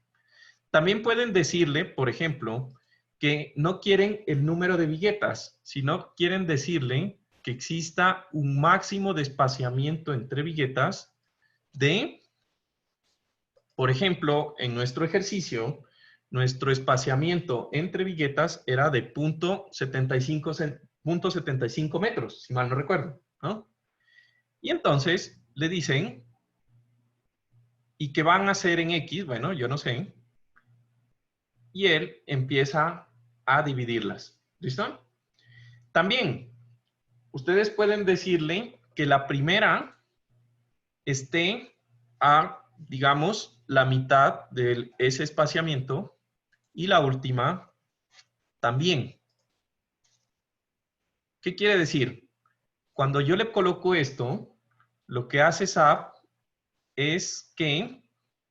Speaker 1: También pueden decirle, por ejemplo, que no quieren el número de viguetas, sino quieren decirle que exista un máximo de espaciamiento entre viguetas de, por ejemplo, en nuestro ejercicio, nuestro espaciamiento entre viguetas era de 0.75 metros, si mal no recuerdo, ¿no? Y entonces le dicen, ¿y qué van a hacer en X? Bueno, yo no sé. Y él empieza a dividirlas. ¿Listo? También, ustedes pueden decirle que la primera esté a, digamos, la mitad de ese espaciamiento y la última también. ¿Qué quiere decir? Cuando yo le coloco esto, lo que hace SAP es que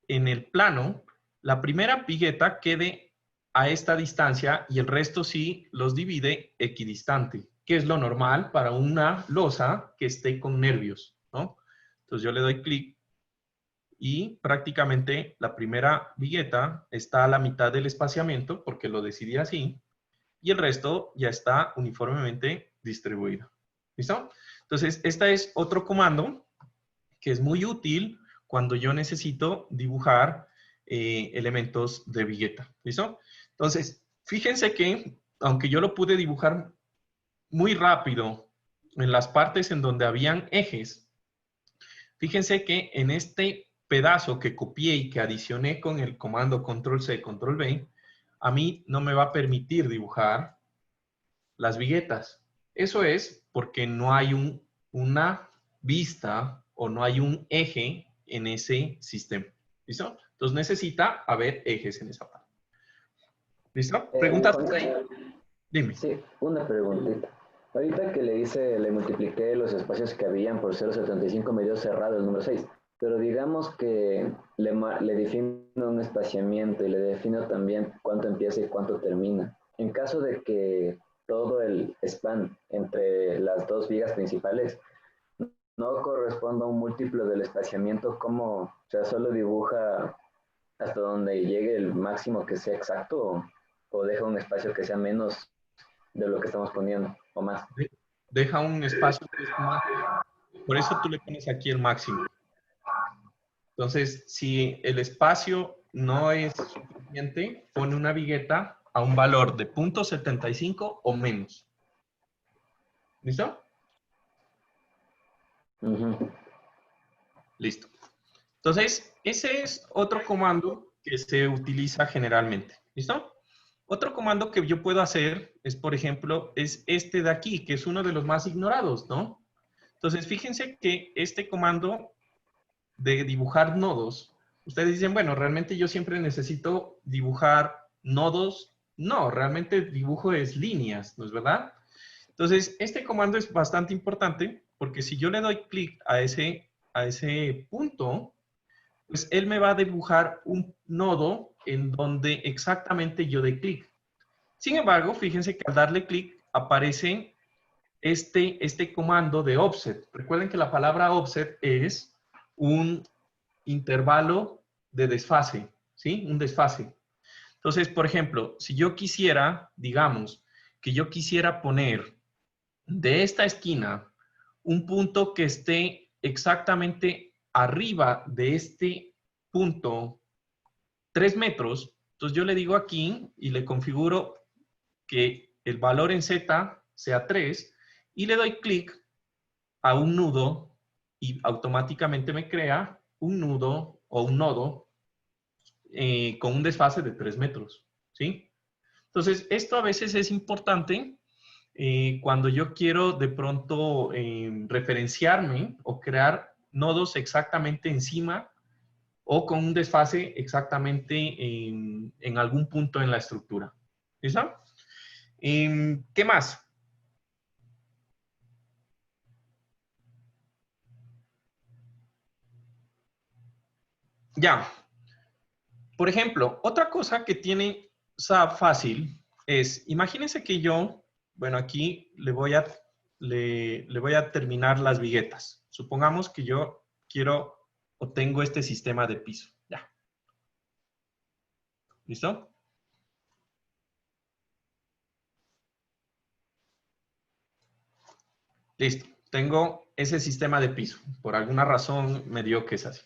Speaker 1: en el plano, la primera vigueta quede a esta distancia y el resto sí los divide equidistante, que es lo normal para una losa que esté con nervios, ¿no? Entonces yo le doy clic y prácticamente la primera vigueta está a la mitad del espaciamiento porque lo decidí así y el resto ya está uniformemente distribuido. ¿Listo? Entonces, este es otro comando que es muy útil cuando yo necesito dibujar elementos de vigueta. ¿Listo? Entonces, fíjense que, aunque yo lo pude dibujar muy rápido en las partes en donde habían ejes, fíjense que en este pedazo que copié y que adicioné con el comando Control-C, Control-V, a mí no me va a permitir dibujar las viguetas. Eso es porque no hay una vista o no hay un eje en ese sistema. ¿Listo? Entonces necesita haber ejes en esa parte. ¿Listo? ¿Preguntas? Dime.
Speaker 2: Sí, una preguntita. Ahorita que le multipliqué los espacios que habían por 0.75, me dio cerrado el número 6. Pero digamos que le defino un espaciamiento y le defino también cuánto empieza y cuánto termina. En caso de que todo el span entre las dos vigas principales no corresponda a un múltiplo del espaciamiento, ¿cómo? O sea, solo dibuja hasta donde llegue el máximo que sea exacto o deja un espacio que sea menos de lo que estamos poniendo o más.
Speaker 1: Deja un espacio que es más. Por eso tú le pones aquí el máximo. Entonces, si el espacio no es suficiente, pone una vigueta a un valor de 0.75 o menos. ¿Listo?
Speaker 2: Ujú.
Speaker 1: Listo. Entonces, ese es otro comando que se utiliza generalmente. ¿Listo? Otro comando que yo puedo hacer es, por ejemplo, es este de aquí, que es uno de los más ignorados, ¿no? Entonces, fíjense que este comando de dibujar nodos, ustedes dicen, bueno, realmente yo siempre necesito dibujar nodos. No, realmente el dibujo es líneas, ¿no es verdad? Entonces, este comando es bastante importante porque si yo le doy clic a ese punto, pues él me va a dibujar un nodo en donde exactamente yo dé clic. Sin embargo, fíjense que al darle clic aparece este comando de offset. Recuerden que la palabra offset es un intervalo de desfase, ¿sí? Un desfase. Entonces, por ejemplo, si yo quisiera, digamos, que yo quisiera poner de esta esquina un punto que esté exactamente arriba de este punto 3 metros, entonces yo le digo aquí y le configuro que el valor en Z sea 3 y le doy clic a un nudo y automáticamente me crea un nudo o un nodo con un desfase de 3 metros, ¿sí? Entonces, esto a veces es importante cuando yo quiero de pronto referenciarme o crear nodos exactamente encima o con un desfase exactamente en algún punto en la estructura. ¿Listo? ¿Qué más? Ya. Por ejemplo, otra cosa que tiene SAP fácil es, imagínense que yo, bueno, aquí le voy a terminar las viguetas. Supongamos que yo quiero o tengo este sistema de piso. Ya. ¿Listo? Listo. Tengo ese sistema de piso. Por alguna razón me dio que es así.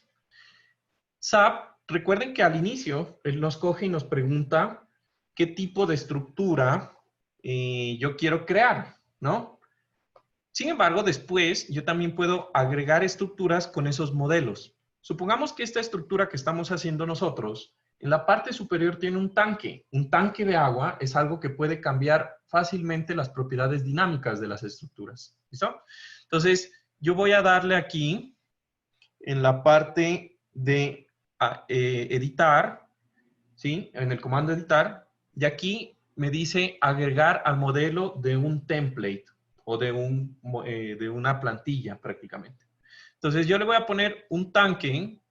Speaker 1: SAP, recuerden que al inicio él nos coge y nos pregunta qué tipo de estructura yo quiero crear, ¿no? Sin embargo, después yo también puedo agregar estructuras con esos modelos. Supongamos que esta estructura que estamos haciendo nosotros, en la parte superior tiene un tanque. Un tanque de agua es algo que puede cambiar fácilmente las propiedades dinámicas de las estructuras. ¿Listo? Entonces, yo voy a darle aquí, en la parte de editar, ¿sí? En el comando editar, y aquí me dice agregar al modelo de un template o de una plantilla prácticamente. Entonces yo le voy a poner un tanque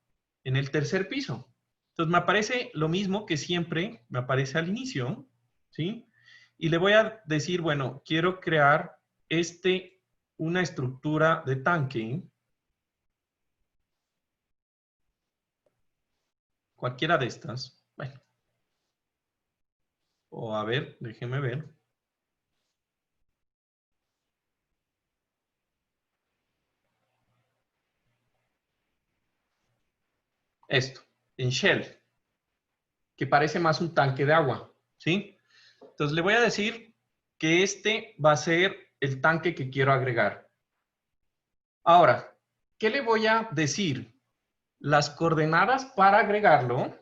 Speaker 1: en el tercer piso. Entonces me aparece lo mismo que siempre me aparece al inicio, ¿sí? Y le voy a decir, bueno, quiero crear una estructura de tanque, cualquiera de estas. Bueno, o a ver, déjeme ver. Esto, en Shell, que parece más un tanque de agua, ¿sí? Entonces le voy a decir que este va a ser el tanque que quiero agregar. Ahora, ¿qué le voy a decir? Las coordenadas para agregarlo,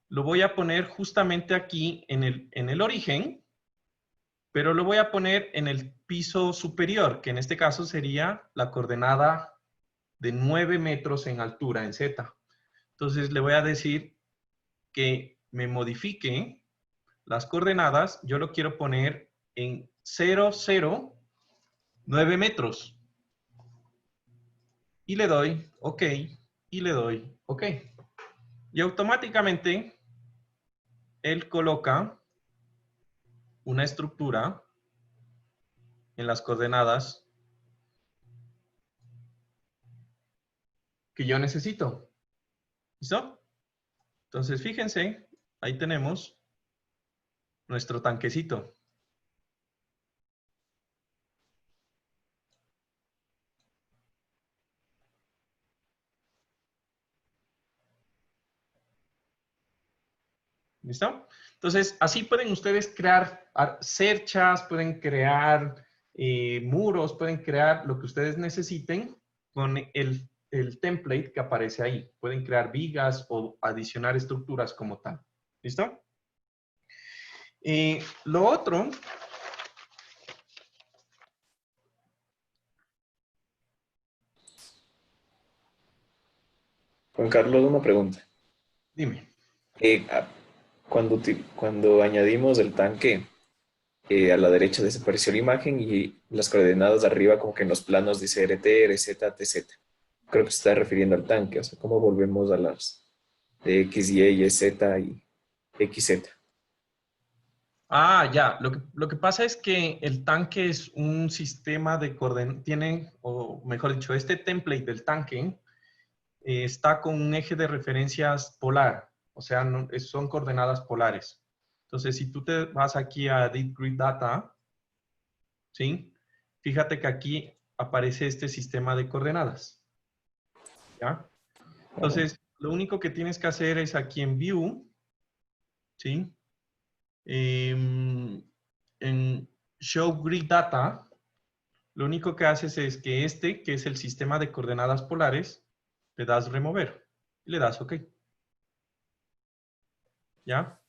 Speaker 1: lo voy a poner justamente aquí en el origen, pero lo voy a poner en el piso superior, que en este caso sería la coordenada de 9 metros en altura, en Z. Entonces le voy a decir que me modifique las coordenadas, yo lo quiero poner en 0, 0, 9 metros. Y le doy OK, y le doy OK. Y automáticamente él coloca una estructura en las coordenadas que yo necesito. ¿Listo? Entonces, fíjense, ahí tenemos nuestro tanquecito. ¿Listo? Entonces, así pueden ustedes crear cerchas, pueden crear muros, pueden crear lo que ustedes necesiten con el template que aparece ahí. Pueden crear vigas o adicionar estructuras como tal. ¿Listo? Lo otro...
Speaker 5: Juan Carlos, una pregunta.
Speaker 1: Dime.
Speaker 5: Cuando añadimos el tanque, a la derecha desapareció la imagen y las coordenadas de arriba como que en los planos dice RT, RZ, TZ. Creo que se está refiriendo al tanque, o sea, ¿cómo volvemos a las de X, Y, Z y XZ?
Speaker 1: Ah, ya. Lo que pasa es que el tanque es un sistema de coordenadas, o mejor dicho, este template del tanque está con un eje de referencias polar, o sea, son coordenadas polares. Entonces, si tú te vas aquí a Edit Grid Data, ¿sí? Fíjate que aquí aparece este sistema de coordenadas, ¿ya? Entonces, lo único que tienes que hacer es aquí en View, ¿sí? En Show Grid Data, lo único que haces es que que es el sistema de coordenadas polares, le das remover y le das OK. ¿Ya?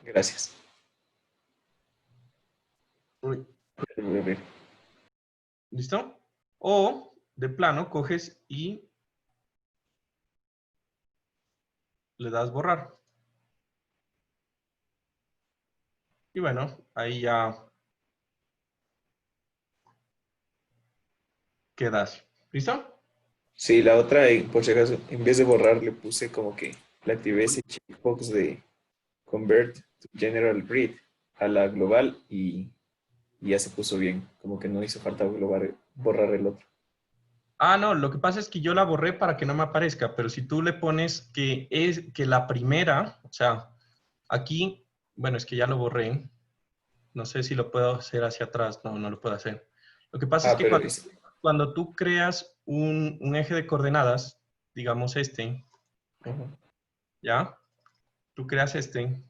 Speaker 5: Gracias.
Speaker 1: Uy. ¿Listo? O de plano coges y le das borrar. Y bueno, ahí ya quedas. ¿Listo?
Speaker 5: Sí, la otra, por si acaso, en vez de borrar, le puse como que le activé ese checkbox de Convert to General Grid a la global y ya se puso bien. Como que no hizo falta borrar el otro.
Speaker 1: Ah, no, lo que pasa es que yo la borré para que no me aparezca, pero si tú le pones que la primera, o sea, aquí, bueno, es que ya lo borré. No sé si lo puedo hacer hacia atrás. No, no lo puedo hacer. Lo que pasa es
Speaker 5: Ah,
Speaker 1: que
Speaker 5: pero
Speaker 1: cuando tú creas un eje de coordenadas, digamos este,
Speaker 5: Ajá.
Speaker 1: ¿ya? Tú creas este.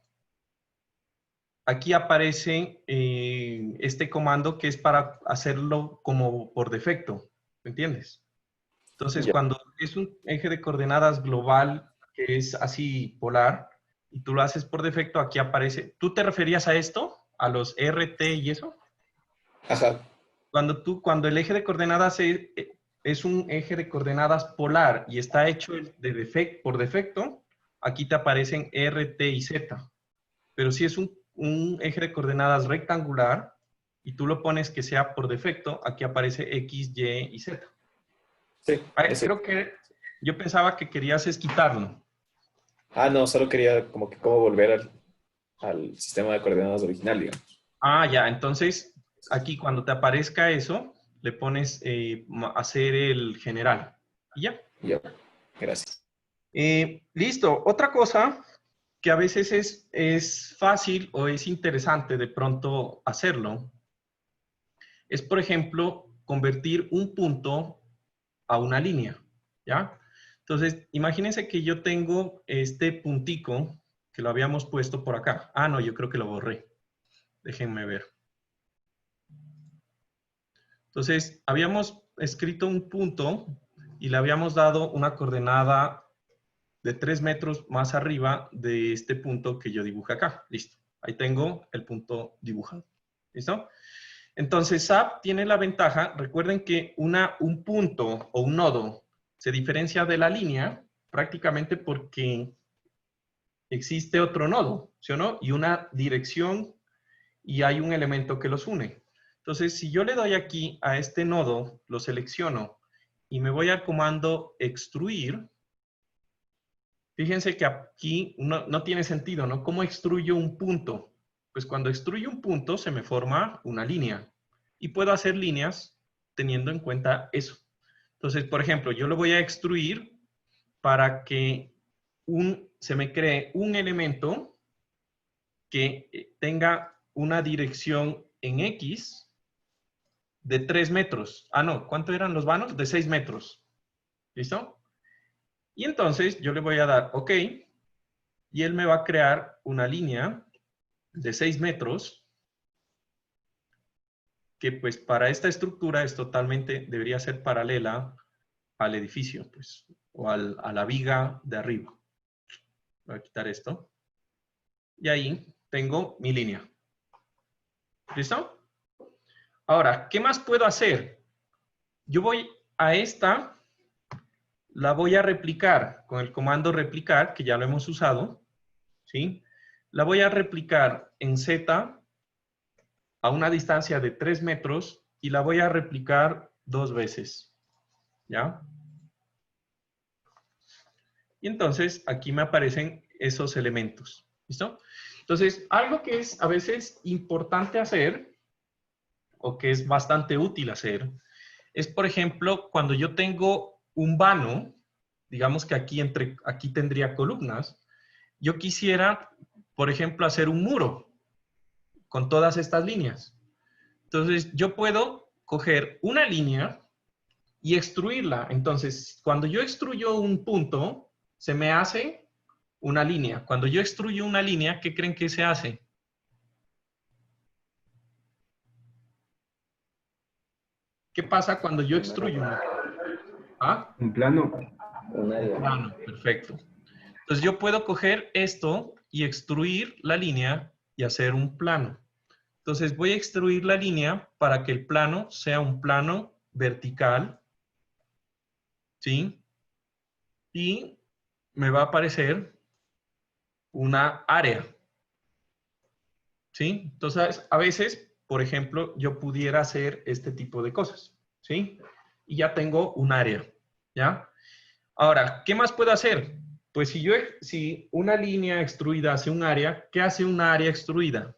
Speaker 1: Aquí aparece este comando que es para hacerlo como por defecto, ¿me entiendes? Entonces,
Speaker 5: Ya.
Speaker 1: cuando es un eje de coordenadas global que es así polar y tú lo haces por defecto, aquí aparece. ¿Tú te referías a esto? ¿A los RT y eso?
Speaker 5: Ajá.
Speaker 1: Cuando el eje de coordenadas es un eje de coordenadas polar y está hecho por defecto, aquí te aparecen R, T y Z. Pero si es un eje de coordenadas rectangular y tú lo pones que sea por defecto, aquí aparece X, Y y Z.
Speaker 5: Sí,
Speaker 1: A ver,
Speaker 5: eso.
Speaker 1: creo que yo pensaba que querías es quitarlo.
Speaker 5: Ah, no, solo quería como que cómo volver al sistema de coordenadas original, digamos.
Speaker 1: Ah, ya, entonces aquí cuando te aparezca eso, le pones hacer el general. Y ya.
Speaker 5: Ya, gracias.
Speaker 1: Listo. Otra cosa que a veces es fácil o es interesante de pronto hacerlo es, por ejemplo, convertir un punto a una línea, ¿ya? Entonces, imagínense que yo tengo este puntico que lo habíamos puesto por acá. Ah, no, yo creo que lo borré. Déjenme ver. Entonces, habíamos escrito un punto y le habíamos dado una coordenada de 3 metros más arriba de este punto que yo dibujé acá. Listo. Ahí tengo el punto dibujado. ¿Listo? Entonces, SAP tiene la ventaja, recuerden que un punto o un nodo se diferencia de la línea prácticamente porque existe otro nodo, ¿sí o no? Y una dirección y hay un elemento que los une. Entonces, si yo le doy aquí a este nodo, lo selecciono y me voy al comando extruir, fíjense que aquí no tiene sentido, ¿no? ¿Cómo extruyo un punto? Pues cuando extruyo un punto se me forma una línea. Y puedo hacer líneas teniendo en cuenta eso. Entonces, por ejemplo, yo lo voy a extruir para que se me cree un elemento que tenga una dirección en X de 3 metros. Ah, no, ¿cuánto eran los vanos? De 6 metros. ¿Listo? Y entonces yo le voy a dar OK y él me va a crear una línea de 6 metros que pues para esta estructura es totalmente, debería ser paralela al edificio, pues, o a la viga de arriba. Voy a quitar esto. Y ahí tengo mi línea. ¿Listo? Ahora, ¿qué más puedo hacer? Yo voy a esta, la voy a replicar con el comando replicar, que ya lo hemos usado, ¿sí? La voy a replicar en Z a una distancia de 3 metros y la voy a replicar 2 veces, ¿ya? Y entonces aquí me aparecen esos elementos, ¿listo? Entonces, algo que es a veces importante hacer, o que es bastante útil hacer, es, por ejemplo, cuando yo tengo un vano, digamos que aquí tendría columnas, yo quisiera, por ejemplo, hacer un muro con todas estas líneas. Entonces, yo puedo coger una línea y extruirla. Entonces, cuando yo extruyo un punto, se me hace una línea. Cuando yo extruyo una línea, ¿qué creen que se hace? ¿Qué pasa cuando yo extruyo una línea? ¿Ah?
Speaker 6: Un plano.
Speaker 2: Un área.
Speaker 1: Plano, perfecto. Entonces yo puedo coger esto y extruir la línea y hacer un plano. Entonces voy a extruir la línea para que el plano sea un plano vertical, ¿sí? Y me va a aparecer una área, ¿sí? Entonces a veces, por ejemplo, yo pudiera hacer este tipo de cosas, ¿sí? Y ya tengo un área, ¿ya? Ahora, ¿qué más puedo hacer? Pues si una línea extruida hace un área, ¿qué hace una área extruida?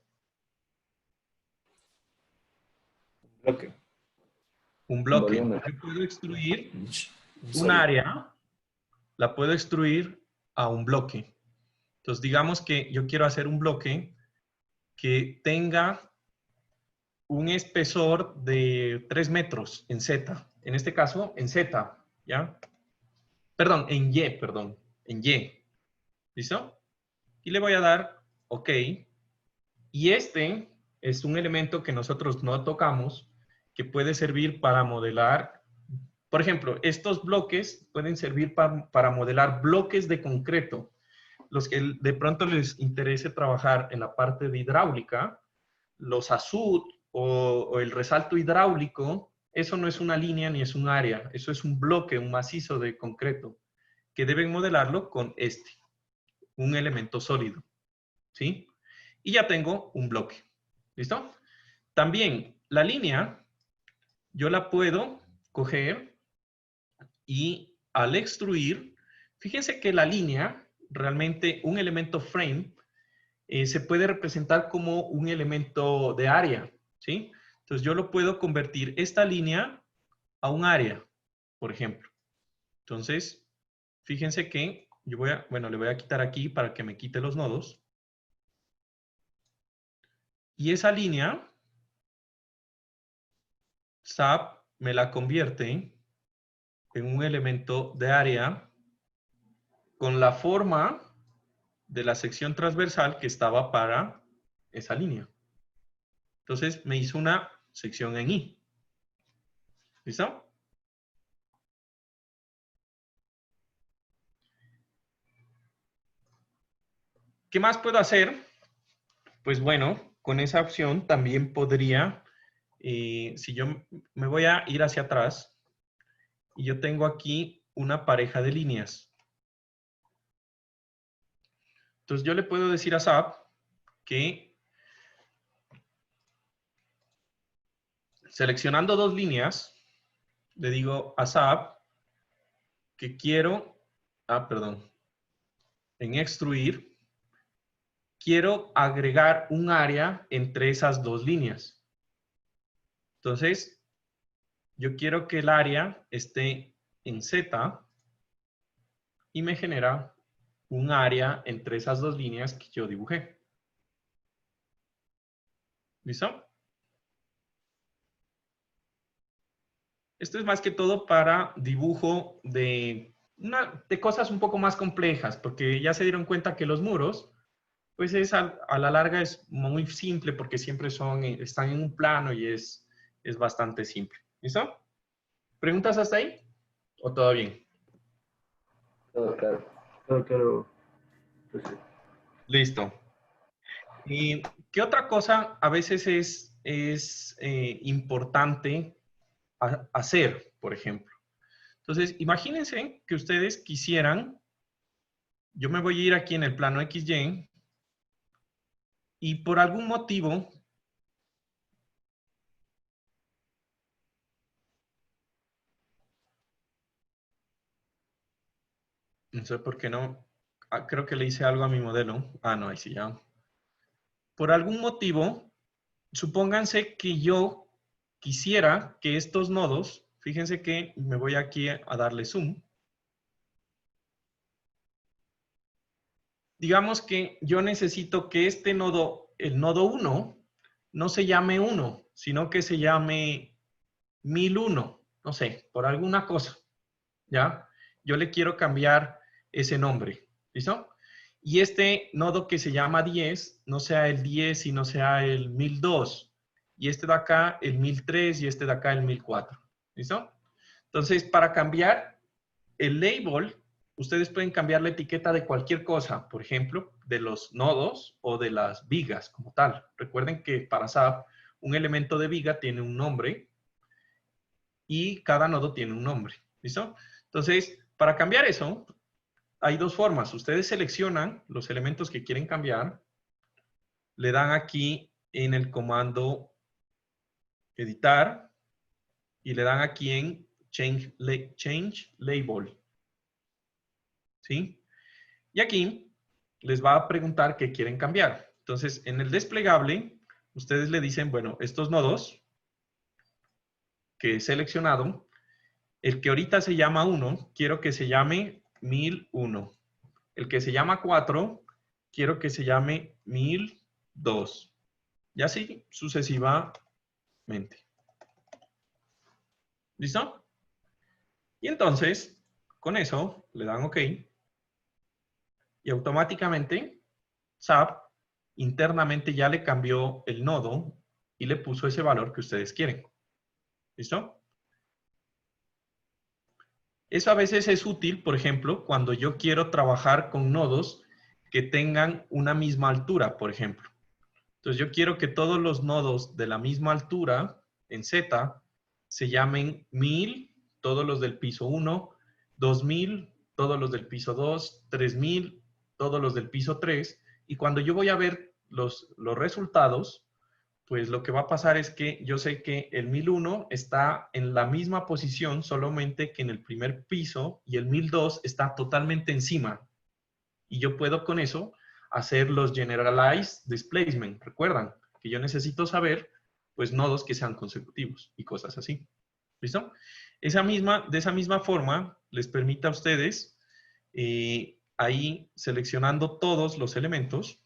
Speaker 5: Bloque.
Speaker 1: Un bloque.
Speaker 2: Volumen.
Speaker 1: Yo puedo extruir
Speaker 5: Un
Speaker 1: un
Speaker 5: sólido.
Speaker 1: área, la puedo extruir a un bloque. Entonces, digamos que yo quiero hacer un bloque que tenga un espesor de 3 metros en Z. En este caso, en Z, ¿ya? Perdón, en Y, perdón. En Y. ¿Listo? Y le voy a dar OK. Y este es un elemento que nosotros no tocamos, que puede servir para modelar. Por ejemplo, estos bloques pueden servir para modelar bloques de concreto. Los que de pronto les interese trabajar en la parte de hidráulica, los azud o el resalto hidráulico, eso no es una línea ni es un área, eso es un bloque, un macizo de concreto, que deben modelarlo con un elemento sólido, ¿sí? Y ya tengo un bloque, ¿listo? También la línea, yo la puedo coger y al extruir, fíjense que la línea, realmente un elemento frame, se puede representar como un elemento de área, ¿sí? Entonces yo lo puedo convertir esta línea a un área, por ejemplo. Entonces, fíjense que yo le voy a quitar aquí para que me quite los nodos. Y esa línea, SAP me la convierte en un elemento de área con la forma de la sección transversal que estaba para esa línea. Entonces me hizo una sección en I. ¿Listo? ¿Qué más puedo hacer? Pues bueno, con esa opción también podría, si yo me voy a ir hacia atrás, y yo tengo aquí una pareja de líneas. Entonces yo le puedo decir a SAP que seleccionando dos líneas, le digo a SAP que quiero, en extruir, quiero agregar un área entre esas dos líneas. Entonces, yo quiero que el área esté en Z y me genera un área entre esas dos líneas que yo dibujé. ¿Listo? Esto es más que todo para dibujo de cosas un poco más complejas, porque ya se dieron cuenta que los muros, pues a la larga es muy simple porque siempre están en un plano y es es bastante simple. ¿Listo? ¿Preguntas hasta ahí? ¿O todo bien?
Speaker 2: Todo claro.
Speaker 6: Todo claro. Pues sí.
Speaker 1: Listo. ¿Y qué otra cosa a veces es importante hacer, por ejemplo? Entonces, imagínense que ustedes quisieran, yo me voy a ir aquí en el plano XY, y por algún motivo, no sé por qué no, creo que le hice algo a mi modelo. Ah, no, ahí sí ya. Por algún motivo, supónganse que yo quisiera que estos nodos, fíjense que me voy aquí a darle zoom. Digamos que yo necesito que este nodo, el nodo 1, no se llame 1, sino que se llame 1001, no sé, por alguna cosa, ¿ya? Yo le quiero cambiar ese nombre, ¿listo? Y este nodo que se llama 10, no sea el 10, sino sea el 1002. Y este de acá, el 1003, y este de acá, el 1004, ¿listo? Entonces, para cambiar el label, ustedes pueden cambiar la etiqueta de cualquier cosa, por ejemplo, de los nodos o de las vigas como tal. Recuerden que para SAP, un elemento de viga tiene un nombre y cada nodo tiene un nombre. ¿Listo? Entonces, para cambiar eso, hay dos formas. Ustedes seleccionan los elementos que quieren cambiar, le dan aquí en el comando editar y le dan aquí en change label. ¿Sí? Y aquí les va a preguntar qué quieren cambiar. Entonces, en el desplegable, ustedes le dicen, bueno, estos nodos que he seleccionado, el que ahorita se llama 1, quiero que se llame 1001. El que se llama 4, quiero que se llame 1002. Y así sucesivamente. ¿Listo? Y entonces, con eso, le dan OK. Y automáticamente, SAP internamente ya le cambió el nodo y le puso ese valor que ustedes quieren. ¿Listo? Eso a veces es útil, por ejemplo, cuando yo quiero trabajar con nodos que tengan una misma altura, por ejemplo. Entonces yo quiero que todos los nodos de la misma altura en Z se llamen 1000, todos los del piso 1, 2000, todos los del piso 2, 3000, todos los del piso 3. Y cuando yo voy a ver los resultados, pues lo que va a pasar es que yo sé que el 1001 está en la misma posición, solamente que en el primer piso, y el 1002 está totalmente encima. Y yo puedo con eso hacer los generalized displacement. Recuerdan que yo necesito saber, pues, nodos que sean consecutivos y cosas así. ¿Listo? De esa misma forma, les permite a ustedes, ahí seleccionando todos los elementos,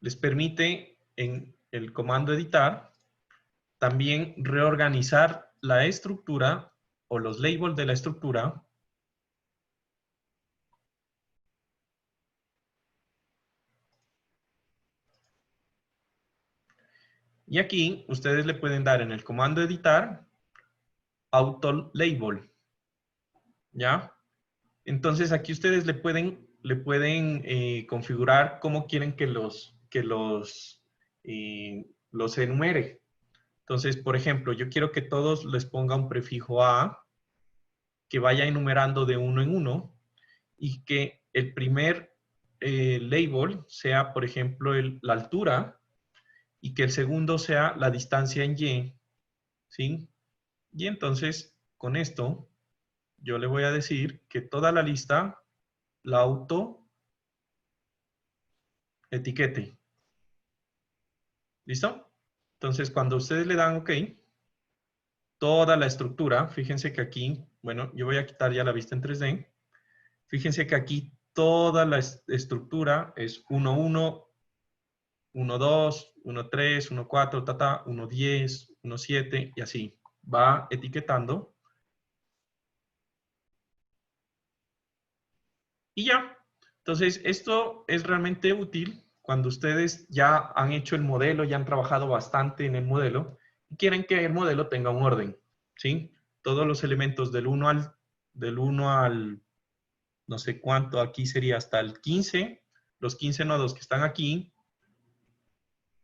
Speaker 1: les permite en el comando editar también reorganizar la estructura o los labels de la estructura y aquí ustedes le pueden dar en el comando editar auto label, ¿ya? Entonces aquí ustedes le pueden configurar cómo quieren que los enumere. Entonces, por ejemplo, yo quiero que todos les ponga un prefijo A, que vaya enumerando de uno en uno, y que el primer label sea, por ejemplo, la altura, y que el segundo sea la distancia en Y, ¿sí? Y entonces, con esto, yo le voy a decir que toda la lista la auto etiquete. ¿Listo? Entonces, cuando ustedes le dan OK, toda la estructura, fíjense que aquí, bueno, yo voy a quitar ya la vista en 3D. Fíjense que aquí toda la estructura es 1.1, 1.2, 1.3, 1.4, 1.10, 1.7 y así. Va etiquetando. Y ya, Entonces, esto es realmente útil cuando ustedes ya han hecho el modelo, ya han trabajado bastante en el modelo y quieren que el modelo tenga un orden, ¿sí? Todos los elementos del 1 al no sé cuánto, aquí sería hasta el 15, los 15 nodos que están aquí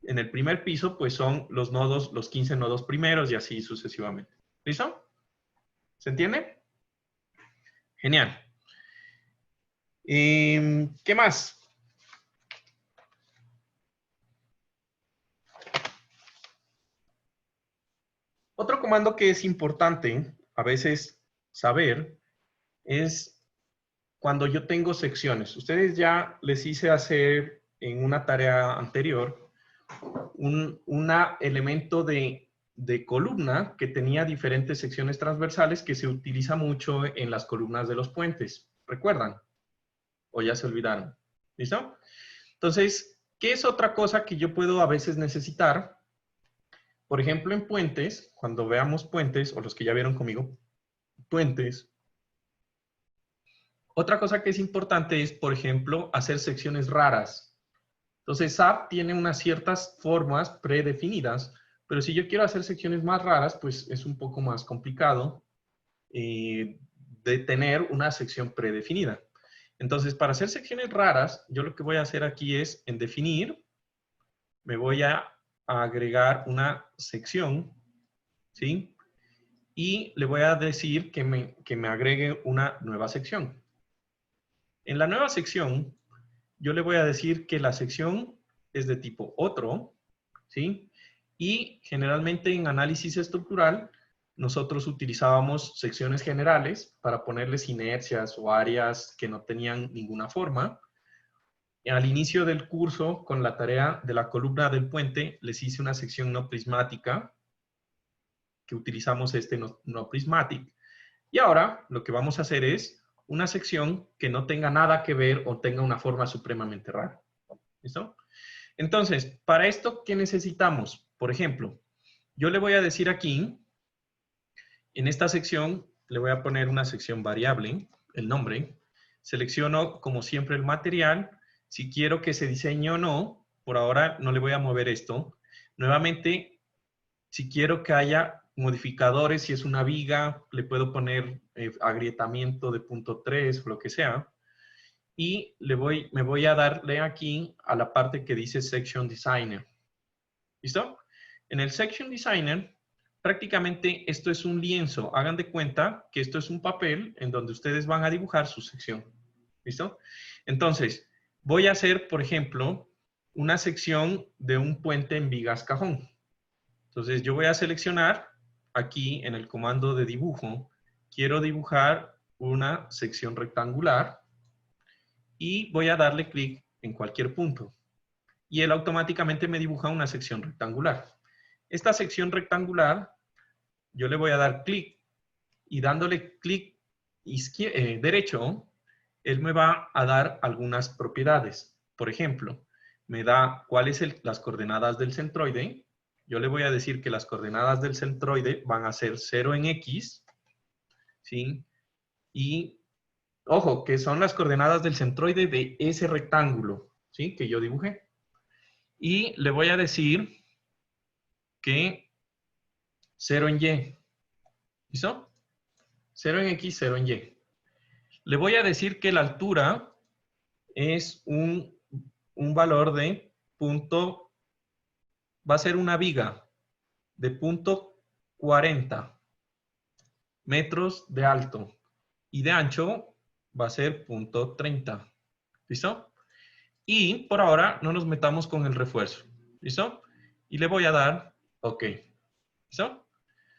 Speaker 1: en el primer piso, pues son los nodos, los 15 nodos primeros y así sucesivamente. ¿Listo? ¿Se entiende? Genial. ¿Qué más? Otro comando que es importante a veces saber es cuando yo tengo secciones. Ustedes ya les hice hacer en una tarea anterior un elemento de columna que tenía diferentes secciones transversales que se utiliza mucho en las columnas de los puentes. ¿Recuerdan? ¿O ya se olvidaron? ¿Listo? Entonces, ¿qué es otra cosa que yo puedo a veces necesitar? Por ejemplo, en puentes, cuando veamos puentes, o los que ya vieron conmigo, puentes. Otra cosa que es importante es, por ejemplo, hacer secciones raras. Entonces, SAP tiene unas ciertas formas predefinidas, pero si yo quiero hacer secciones más raras, pues es un poco más complicado de tener una sección predefinida. Entonces, para hacer secciones raras, yo lo que voy a hacer aquí es, en definir, me voy a agregar una sección, ¿sí? Y le voy a decir que me agregue una nueva sección. En la nueva sección, yo le voy a decir que la sección es de tipo otro, ¿sí? Y generalmente en análisis estructural, nosotros utilizábamos secciones generales para ponerles inercias o áreas que no tenían ninguna forma. Al inicio del curso, con la tarea de la columna del puente, les hice una sección no prismática, que utilizamos no prismatic. Y ahora lo que vamos a hacer es una sección que no tenga nada que ver o tenga una forma supremamente rara. ¿Listo? Entonces, para esto, ¿qué necesitamos? Por ejemplo, yo le voy a decir aquí, en esta sección, le voy a poner una sección variable, el nombre. Selecciono, como siempre, el material. Si quiero que se diseñe o no, por ahora no le voy a mover esto. Nuevamente, si quiero que haya modificadores, si es una viga, le puedo poner agrietamiento de punto 3 o lo que sea. Y me voy a darle aquí a la parte que dice Section Designer. ¿Listo? En el Section Designer, prácticamente esto es un lienzo. Hagan de cuenta que esto es un papel en donde ustedes van a dibujar su sección. ¿Listo? Entonces, voy a hacer, por ejemplo, una sección de un puente en vigas cajón. Entonces, yo voy a seleccionar aquí en el comando de dibujo, quiero dibujar una sección rectangular y voy a darle clic en cualquier punto. Y él automáticamente me dibuja una sección rectangular. Esta sección rectangular, yo le voy a dar clic y dándole clic derecho, él me va a dar algunas propiedades. Por ejemplo, me da cuáles las coordenadas del centroide. Yo le voy a decir que las coordenadas del centroide van a ser 0 en X, ¿sí? Y, ojo, que son las coordenadas del centroide de ese rectángulo, ¿sí? Que yo dibujé. Y le voy a decir que 0 en Y. ¿Listo? 0 en X, 0 en Y. Le voy a decir que la altura es un valor de punto, va a ser una viga de punto 40 metros de alto y de ancho va a ser punto 30. ¿Listo? Y por ahora no nos metamos con el refuerzo. ¿Listo? Y le voy a dar OK. ¿Listo?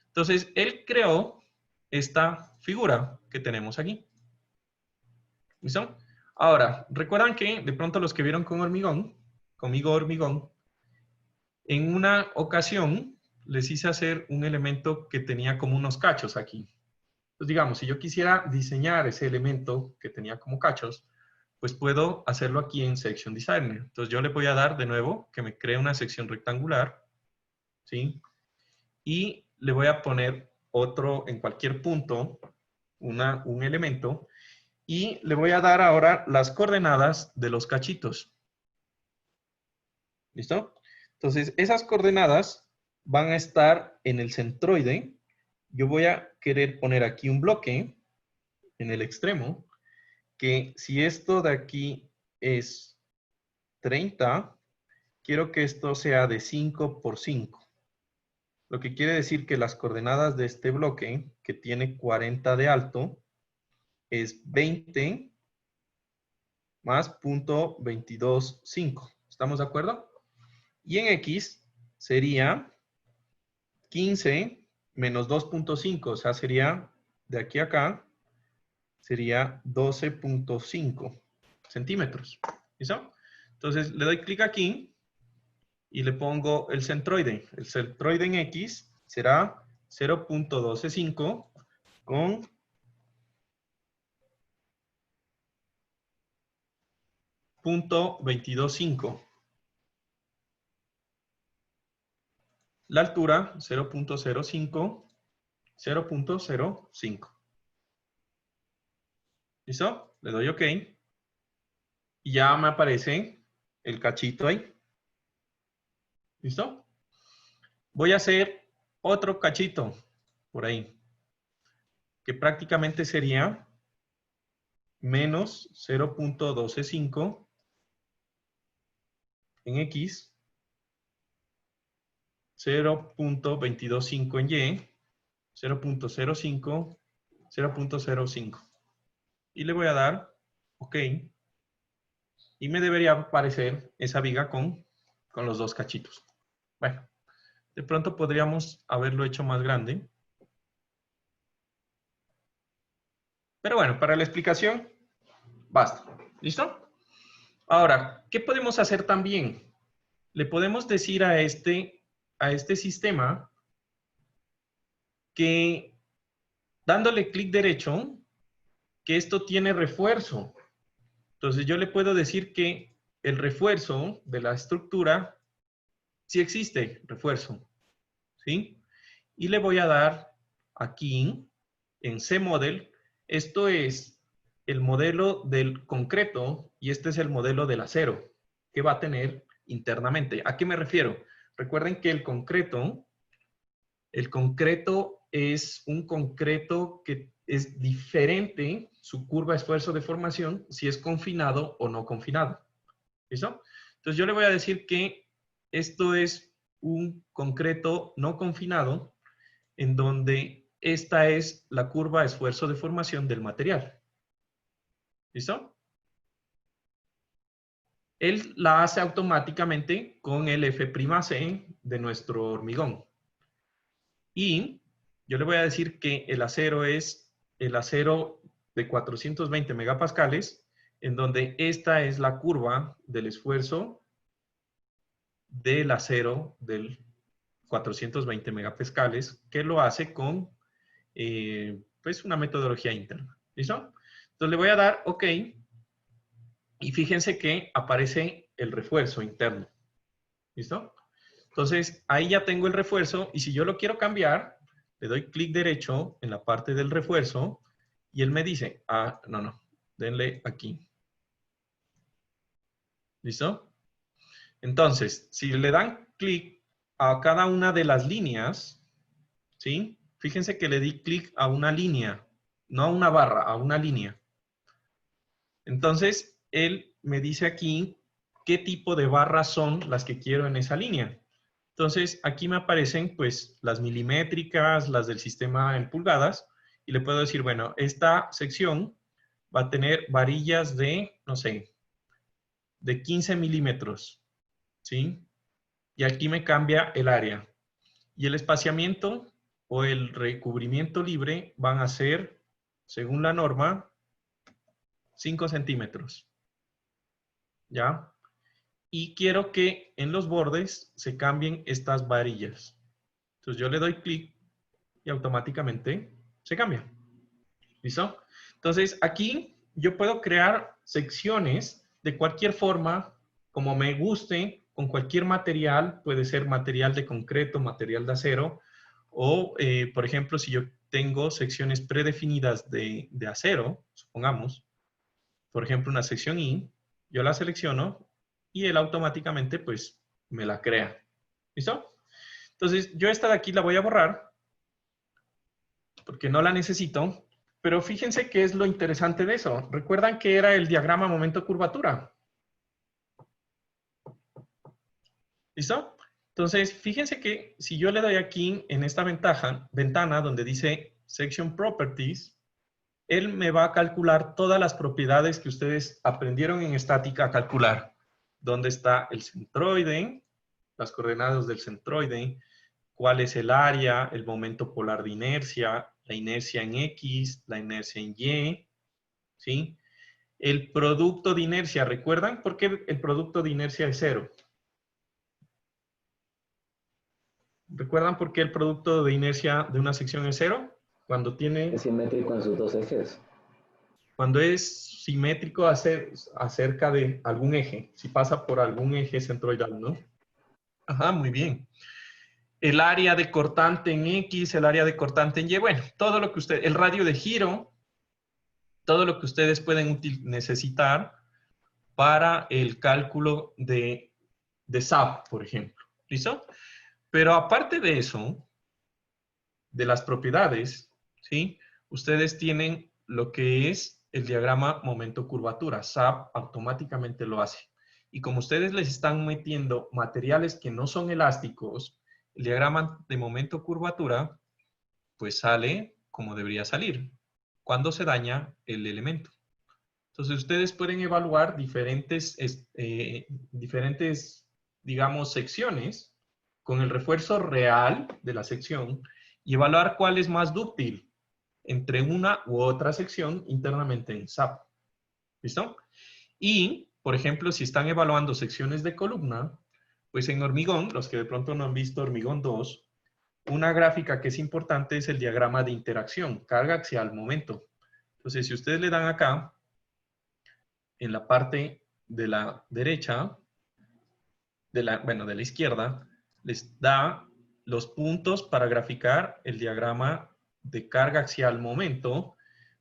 Speaker 1: Entonces, él creó esta figura que tenemos aquí. ¿Listo? Ahora, recuerdan que de pronto los que vieron con hormigón, conmigo hormigón, en una ocasión les hice hacer un elemento que tenía como unos cachos aquí. Entonces, digamos, si yo quisiera diseñar ese elemento que tenía como cachos, pues puedo hacerlo aquí en Section Designer. Entonces, yo le voy a dar de nuevo que me cree una sección rectangular, ¿sí? Y le voy a poner otro en cualquier punto, un elemento, Y le voy a dar ahora las coordenadas de los cachitos. ¿Listo? Entonces, esas coordenadas van a estar en el centroide. Yo voy a querer poner aquí un bloque en el extremo, que si esto de aquí es 30, quiero que esto sea de 5 por 5. Lo que quiere decir que las coordenadas de este bloque, que tiene 40 de alto, es 20 más punto 22,5. ¿Estamos de acuerdo? Y en X sería 15 menos 2,5. O sea, sería de aquí a acá, sería 12,5 centímetros. ¿Listo? Entonces le doy clic aquí y le pongo el centroide. El centroide en X será 0,125 con 0,225. La altura 0,05, 0,05. ¿Listo? Le doy OK. Y ya me aparece el cachito ahí. ¿Listo? Voy a hacer otro cachito por ahí, que prácticamente sería menos 0,125 en X, 0,225 en Y, 0,05, 0,05. Y le voy a dar OK. Y me debería aparecer esa viga con los dos cachitos. Bueno, de pronto podríamos haberlo hecho más grande. Pero bueno, para la explicación, basta. ¿Listo? Ahora, ¿qué podemos hacer también? Le podemos decir a este sistema que dándole clic derecho, que esto tiene refuerzo. Entonces yo le puedo decir que el refuerzo de la estructura sí existe refuerzo, ¿sí? Y le voy a dar aquí en C-Model, esto es el modelo del concreto y este es el modelo del acero que va a tener internamente. ¿A qué me refiero? Recuerden que el concreto es un concreto que es diferente su curva de esfuerzo de formación si es confinado o no confinado. ¿Listo? Entonces yo le voy a decir que esto es un concreto no confinado en donde esta es la curva de esfuerzo de formación del material. ¿Listo? Él la hace automáticamente con el F'C de nuestro hormigón. Y yo le voy a decir que el acero es el acero de 420 megapascales, en donde esta es la curva del esfuerzo del acero del 420 megapascales, que lo hace con pues una metodología interna. ¿Listo? Entonces le voy a dar OK. Y fíjense que aparece el refuerzo interno. ¿Listo? Entonces, ahí ya tengo el refuerzo y si yo lo quiero cambiar, le doy clic derecho en la parte del refuerzo y él me dice, no, denle aquí. ¿Listo? Entonces, si le dan clic a cada una de las líneas, ¿sí? Fíjense que le di clic a una línea, no a una barra, a una línea. Entonces, él me dice aquí qué tipo de barras son las que quiero en esa línea. Entonces, aquí me aparecen pues las milimétricas, las del sistema en pulgadas, y le puedo decir, bueno, esta sección va a tener varillas de, no sé, de 15 milímetros, ¿sí? Y aquí me cambia el área. Y el espaciamiento o el recubrimiento libre van a ser, según la norma, 5 centímetros. ¿Ya? Y quiero que en los bordes se cambien estas varillas. Entonces yo le doy clic y automáticamente se cambia. ¿Listo? Entonces aquí yo puedo crear secciones de cualquier forma, como me guste, con cualquier material. Puede ser material de concreto, material de acero, o por ejemplo, si yo tengo secciones predefinidas de acero, supongamos, por ejemplo, una sección I, yo la selecciono y él automáticamente pues me la crea. ¿Listo? Entonces, yo esta de aquí la voy a borrar porque no la necesito, pero fíjense qué es lo interesante de eso. ¿Recuerdan que era el diagrama momento-curvatura? ¿Listo? Entonces, fíjense que si yo le doy aquí en esta ventana donde dice Section Properties, él me va a calcular todas las propiedades que ustedes aprendieron en estática a calcular. ¿Dónde está el centroide? Las coordenadas del centroide. ¿Cuál es el área? El momento polar de inercia. La inercia en X, la inercia en Y. ¿Sí? El producto de inercia. ¿Recuerdan por qué el producto de inercia es 0? ¿Recuerdan por qué el producto de inercia de una sección es 0? Cuando tiene...
Speaker 2: Es simétrico en sus dos ejes.
Speaker 1: Cuando es simétrico acerca de algún eje, si pasa por algún eje centroidal, ¿no? Ajá, muy bien. El área de cortante en X, el área de cortante en Y, bueno, todo lo que el radio de giro, todo lo que ustedes pueden necesitar para el cálculo de SAP, por ejemplo. ¿Listo? Pero aparte de eso, de las propiedades, ¿sí? Ustedes tienen lo que es el diagrama momento-curvatura. SAP automáticamente lo hace. Y como ustedes les están metiendo materiales que no son elásticos, el diagrama de momento-curvatura, pues sale como debería salir, cuando se daña el elemento. Entonces, ustedes pueden evaluar diferentes, digamos, secciones con el refuerzo real de la sección y evaluar cuál es más dúctil entre una u otra sección internamente en SAP. ¿Listo? Y, por ejemplo, si están evaluando secciones de columna, pues en hormigón, los que de pronto no han visto hormigón 2, una gráfica que es importante es el diagrama de interacción, carga axial, momento. Entonces, si ustedes le dan acá, en la parte de la derecha, de la izquierda, les da los puntos para graficar el diagrama de carga axial momento,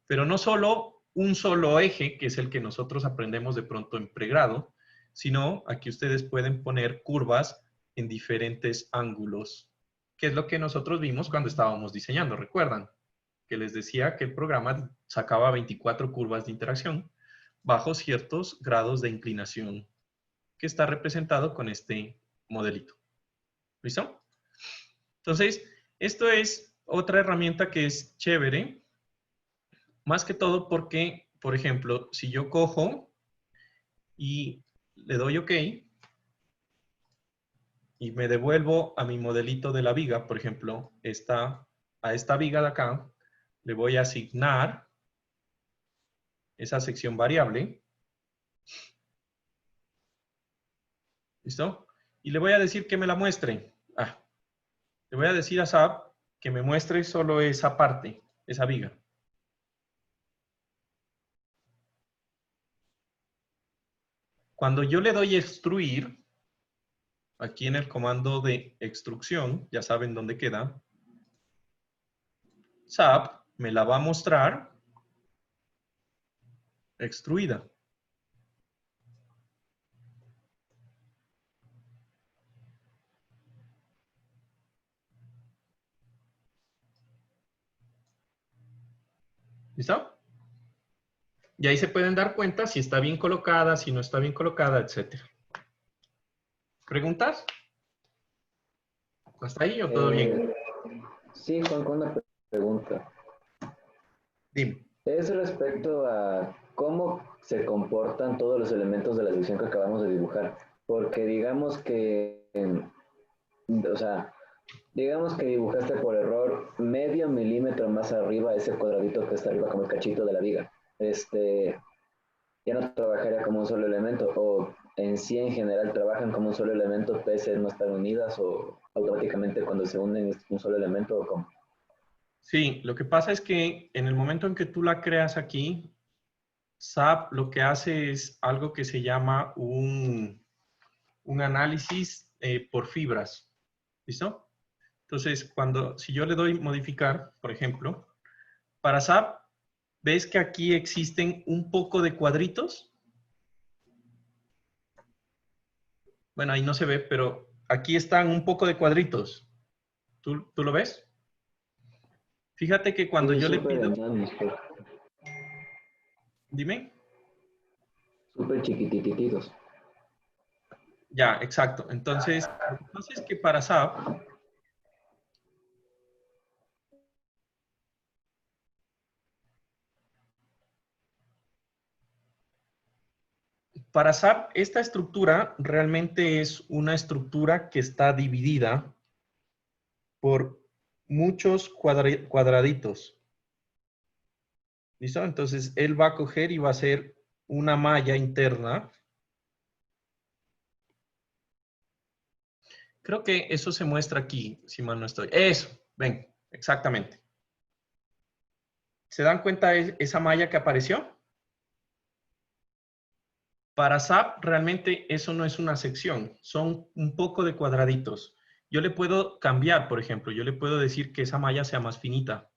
Speaker 1: pero no solo un solo eje, que es el que nosotros aprendemos de pronto en pregrado, sino aquí ustedes pueden poner curvas en diferentes ángulos, que es lo que nosotros vimos cuando estábamos diseñando. ¿Recuerdan? Que les decía que el programa sacaba 24 curvas de interacción bajo ciertos grados de inclinación, que está representado con este modelito. ¿Listo? Entonces, esto es otra herramienta que es chévere, más que todo porque, por ejemplo, si yo cojo y le doy OK y me devuelvo a mi modelito de la viga, por ejemplo, a esta viga de acá, le voy a asignar esa sección variable. ¿Listo? Y le voy a decir que me la muestre. Le voy a decir a SAP que me muestre solo esa parte, esa viga. Cuando yo le doy extruir, aquí en el comando de extrusión, ya saben dónde queda, SAP me la va a mostrar extruida. ¿Listo? Y ahí se pueden dar cuenta si está bien colocada, si no está bien colocada, etc. ¿Preguntas? ¿Hasta ahí o todo bien?
Speaker 2: Sí, Juan, con una pregunta.
Speaker 1: Dime.
Speaker 2: Es respecto a cómo se comportan todos los elementos de la sección que acabamos de dibujar. Porque digamos que, o sea, digamos que dibujaste por error medio milímetro más arriba ese cuadradito que está arriba como el cachito de la viga. Ya no trabajaría como un solo elemento, o en sí en general trabajan como un solo elemento pese a no estar unidas, o automáticamente cuando se unen es un solo elemento, o como.
Speaker 1: Sí, lo que pasa es que en el momento en que tú la creas aquí, SAP lo que hace es algo que se llama un análisis por fibras. ¿Listo? Entonces, si yo le doy modificar, por ejemplo, para SAP, ¿Ves que aquí existen un poco de cuadritos? Bueno, ahí no se ve, pero aquí están un poco de cuadritos. ¿Tú lo ves? Fíjate que cuando yo le
Speaker 2: súper
Speaker 1: pido...
Speaker 2: enanos, pues,
Speaker 1: Dime.
Speaker 2: súper chiquitititos.
Speaker 1: Ya, exacto. Entonces, lo que pasa es que para SAP, esta estructura realmente es una estructura que está dividida por muchos cuadraditos. ¿Listo? Entonces, él va a coger y va a hacer una malla interna. Creo que eso se muestra aquí, si mal no estoy. Eso, ven, exactamente. ¿Se dan cuenta de esa malla que apareció? Para SAP, realmente eso no es una sección, son un poco de cuadraditos. Yo le puedo cambiar, por ejemplo, yo le puedo decir que esa malla sea más finita,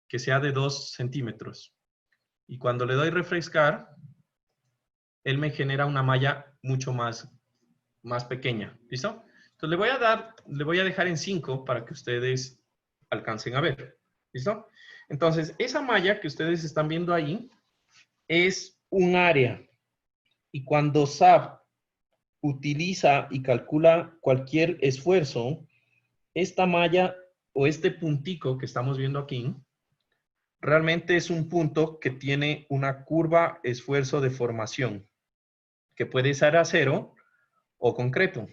Speaker 1: que sea de 2 centímetros. Y cuando le doy refrescar, él me genera una malla mucho más pequeña. ¿Listo? Entonces le voy a dejar en 5 para que ustedes alcancen a ver. ¿Listo? Entonces, esa malla que ustedes están viendo ahí es un área. Y cuando SAP utiliza y calcula cualquier esfuerzo, esta malla o este puntico que estamos viendo aquí, realmente es un punto que tiene una curva esfuerzo de formación, que puede ser a cero o concreto.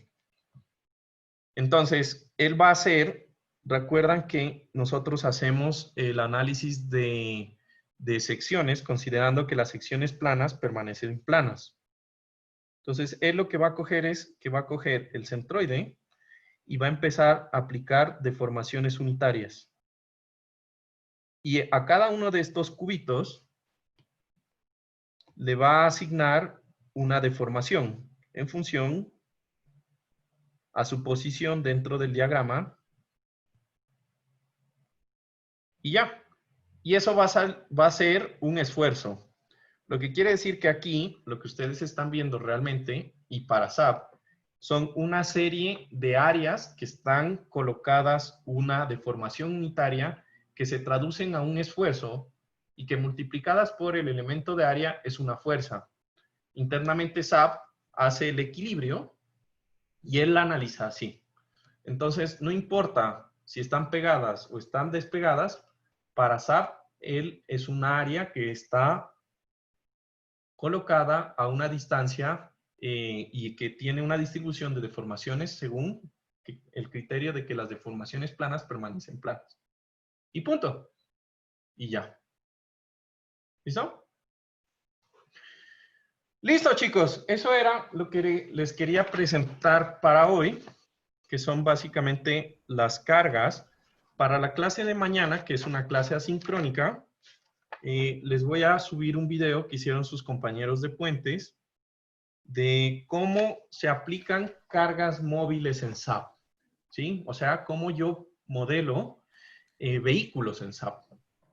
Speaker 1: Entonces, él va a hacer, recuerdan que nosotros hacemos el análisis de secciones, considerando que las secciones planas permanecen planas. Entonces, él lo que va a coger es que va a coger el centroide y va a empezar a aplicar deformaciones unitarias. Y a cada uno de estos cubitos le va a asignar una deformación en función a su posición dentro del diagrama. Y ya. Y eso va a ser un esfuerzo. Lo que quiere decir que aquí, lo que ustedes están viendo realmente, y para SAP, son una serie de áreas que están colocadas una deformación unitaria que se traducen a un esfuerzo y que multiplicadas por el elemento de área es una fuerza. Internamente SAP hace el equilibrio y él la analiza así. Entonces, no importa si están pegadas o están despegadas, para SAP, él es un área que está colocada a una distancia y que tiene una distribución de deformaciones según el criterio de que las deformaciones planas permanecen planas. Y punto. Y ya. ¿Listo? Listo, chicos. Eso era lo que les quería presentar para hoy, que son básicamente las cargas. Para la clase de mañana, que es una clase asincrónica, les voy a subir un video que hicieron sus compañeros de Puentes de cómo se aplican cargas móviles en SAP, ¿sí? O sea, cómo yo modelo vehículos en SAP,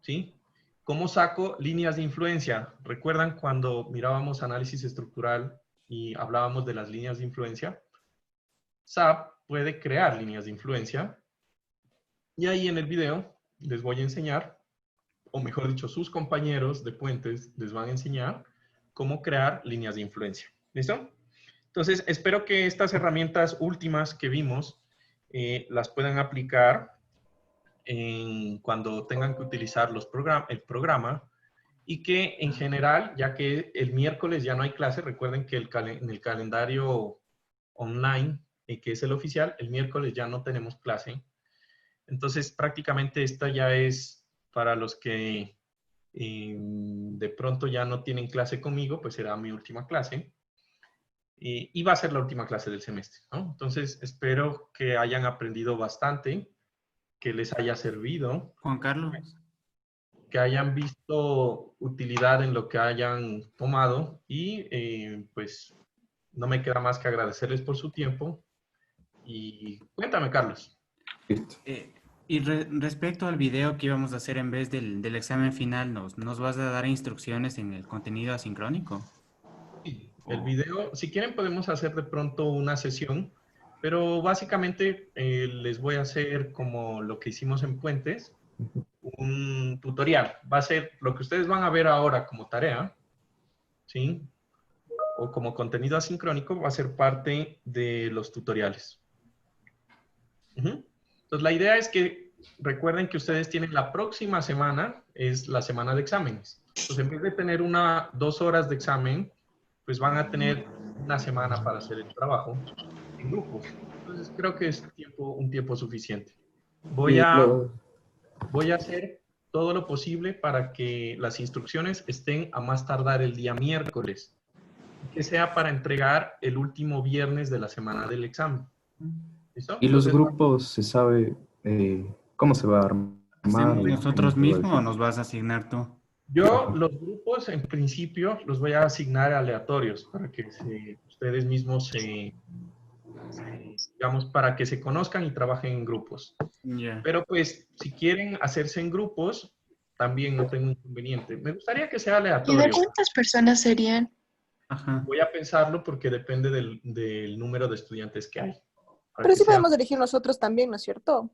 Speaker 1: ¿sí? ¿Cómo saco líneas de influencia? ¿Recuerdan cuando mirábamos análisis estructural y hablábamos de las líneas de influencia? SAP puede crear líneas de influencia y ahí en el video les voy a enseñar, o mejor dicho, sus compañeros de Puentes les van a enseñar cómo crear líneas de influencia. ¿Listo? Entonces, espero que estas herramientas últimas que vimos las puedan aplicar cuando tengan que utilizar el programa y que en general, ya que el miércoles ya no hay clase, recuerden que en el calendario online, que es el oficial, el miércoles ya no tenemos clase. Entonces, prácticamente esta ya es para los que de pronto ya no tienen clase conmigo, pues será mi última clase. Y va a ser la última clase del semestre, ¿no? Entonces, espero que hayan aprendido bastante, que les haya servido,
Speaker 7: Juan Carlos.
Speaker 1: que hayan visto utilidad en lo que hayan tomado y pues no me queda más que agradecerles por su tiempo. Y cuéntame, Carlos.
Speaker 5: Listo.
Speaker 7: Y respecto al video que íbamos a hacer en vez del examen final, ¿nos vas a dar instrucciones en el contenido asincrónico?
Speaker 1: Sí, el video, si quieren podemos hacer de pronto una sesión, pero básicamente les voy a hacer como lo que hicimos en Puentes, un tutorial. Va a ser lo que ustedes van a ver ahora como tarea, ¿sí? O como contenido asincrónico, va a ser parte de los tutoriales. Ujú. Entonces, la idea es que recuerden que ustedes tienen la próxima semana, es la semana de exámenes. Entonces, en vez de tener 2 horas de examen, pues van a tener una semana para hacer el trabajo en grupos. Entonces, creo que es un tiempo suficiente. Voy a hacer todo lo posible para que las instrucciones estén a más tardar el día miércoles, que sea para entregar el último viernes de la semana del examen. ¿Listo?
Speaker 8: ¿Y los
Speaker 1: Entonces,
Speaker 8: grupos se sabe cómo se va a armar?
Speaker 7: ¿Hacemos
Speaker 8: ¿De
Speaker 7: nosotros
Speaker 8: cómo se va a
Speaker 7: mismos o
Speaker 8: decir?
Speaker 7: nos vas a asignar tú?
Speaker 1: yo los grupos en principio los voy a asignar aleatorios para que ustedes mismos digamos, para que se conozcan y trabajen en grupos.
Speaker 7: Ya.
Speaker 1: Pero pues, si quieren hacerse en grupos, también no tengo inconveniente. Me gustaría que sea
Speaker 3: ¿Y de
Speaker 1: aleatorio.
Speaker 3: cuántas personas serían?
Speaker 7: Ajá.
Speaker 1: Voy a pensarlo porque depende del número de estudiantes que hay. Para
Speaker 9: Pero
Speaker 1: que
Speaker 9: sí
Speaker 1: sea-
Speaker 9: podemos elegir nosotros también, ¿no es cierto?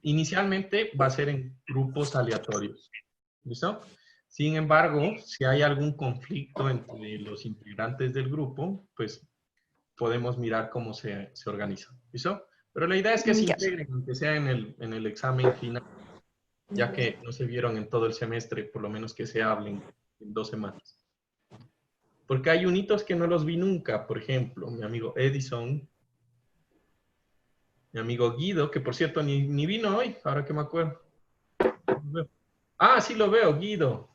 Speaker 1: Inicialmente va a ser en grupos aleatorios. ¿Listo? Sin embargo, si hay algún conflicto entre los integrantes del grupo, pues podemos mirar cómo se organiza. ¿Listo? Pero la idea es que se
Speaker 9: Ya.
Speaker 1: integren, aunque sea en el examen final, ya que no se vieron en todo el semestre, por lo menos que se hablen en 2 semanas. Porque hay unitos que no los vi nunca, por ejemplo, mi amigo Edison, mi amigo Guido, que por cierto ni vino hoy, ahora que me acuerdo. Ah, sí lo veo, Guido.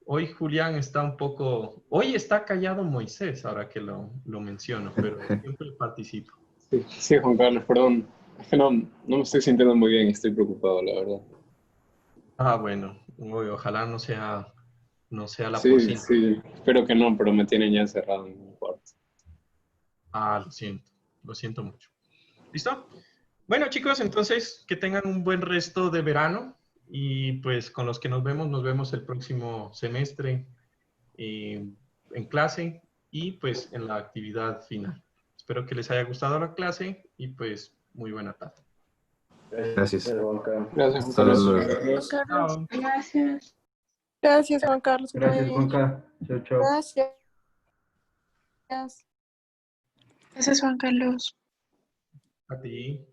Speaker 1: Hoy Julián está un poco... Hoy está callado Moisés, ahora que lo menciono, pero siempre participo.
Speaker 10: Sí, sí, Juan Carlos, perdón. Es que no me estoy sintiendo muy bien y estoy preocupado, la verdad.
Speaker 1: Ah, bueno, ojalá no sea la
Speaker 10: Sí,
Speaker 1: porcina.
Speaker 10: sí, espero que no, pero me tienen ya encerrado en un cuarto.
Speaker 1: Ah, lo siento mucho. ¿Listo? Bueno, chicos, entonces que tengan un buen resto de verano y pues con los que nos vemos el próximo semestre en clase y pues en la actividad final. Espero que les haya gustado la clase y pues muy buena tarde.
Speaker 8: Gracias.
Speaker 10: Gracias, Juan
Speaker 8: Hasta
Speaker 10: Carlos.
Speaker 8: luego.
Speaker 9: Carlos.
Speaker 1: Chao.
Speaker 3: Gracias.
Speaker 9: Gracias, Juan Carlos. que te vaya
Speaker 6: Gracias,
Speaker 9: bien.
Speaker 6: Juanca. Chao, chao.
Speaker 9: Gracias.
Speaker 3: Gracias, Juan Carlos.
Speaker 1: A ti.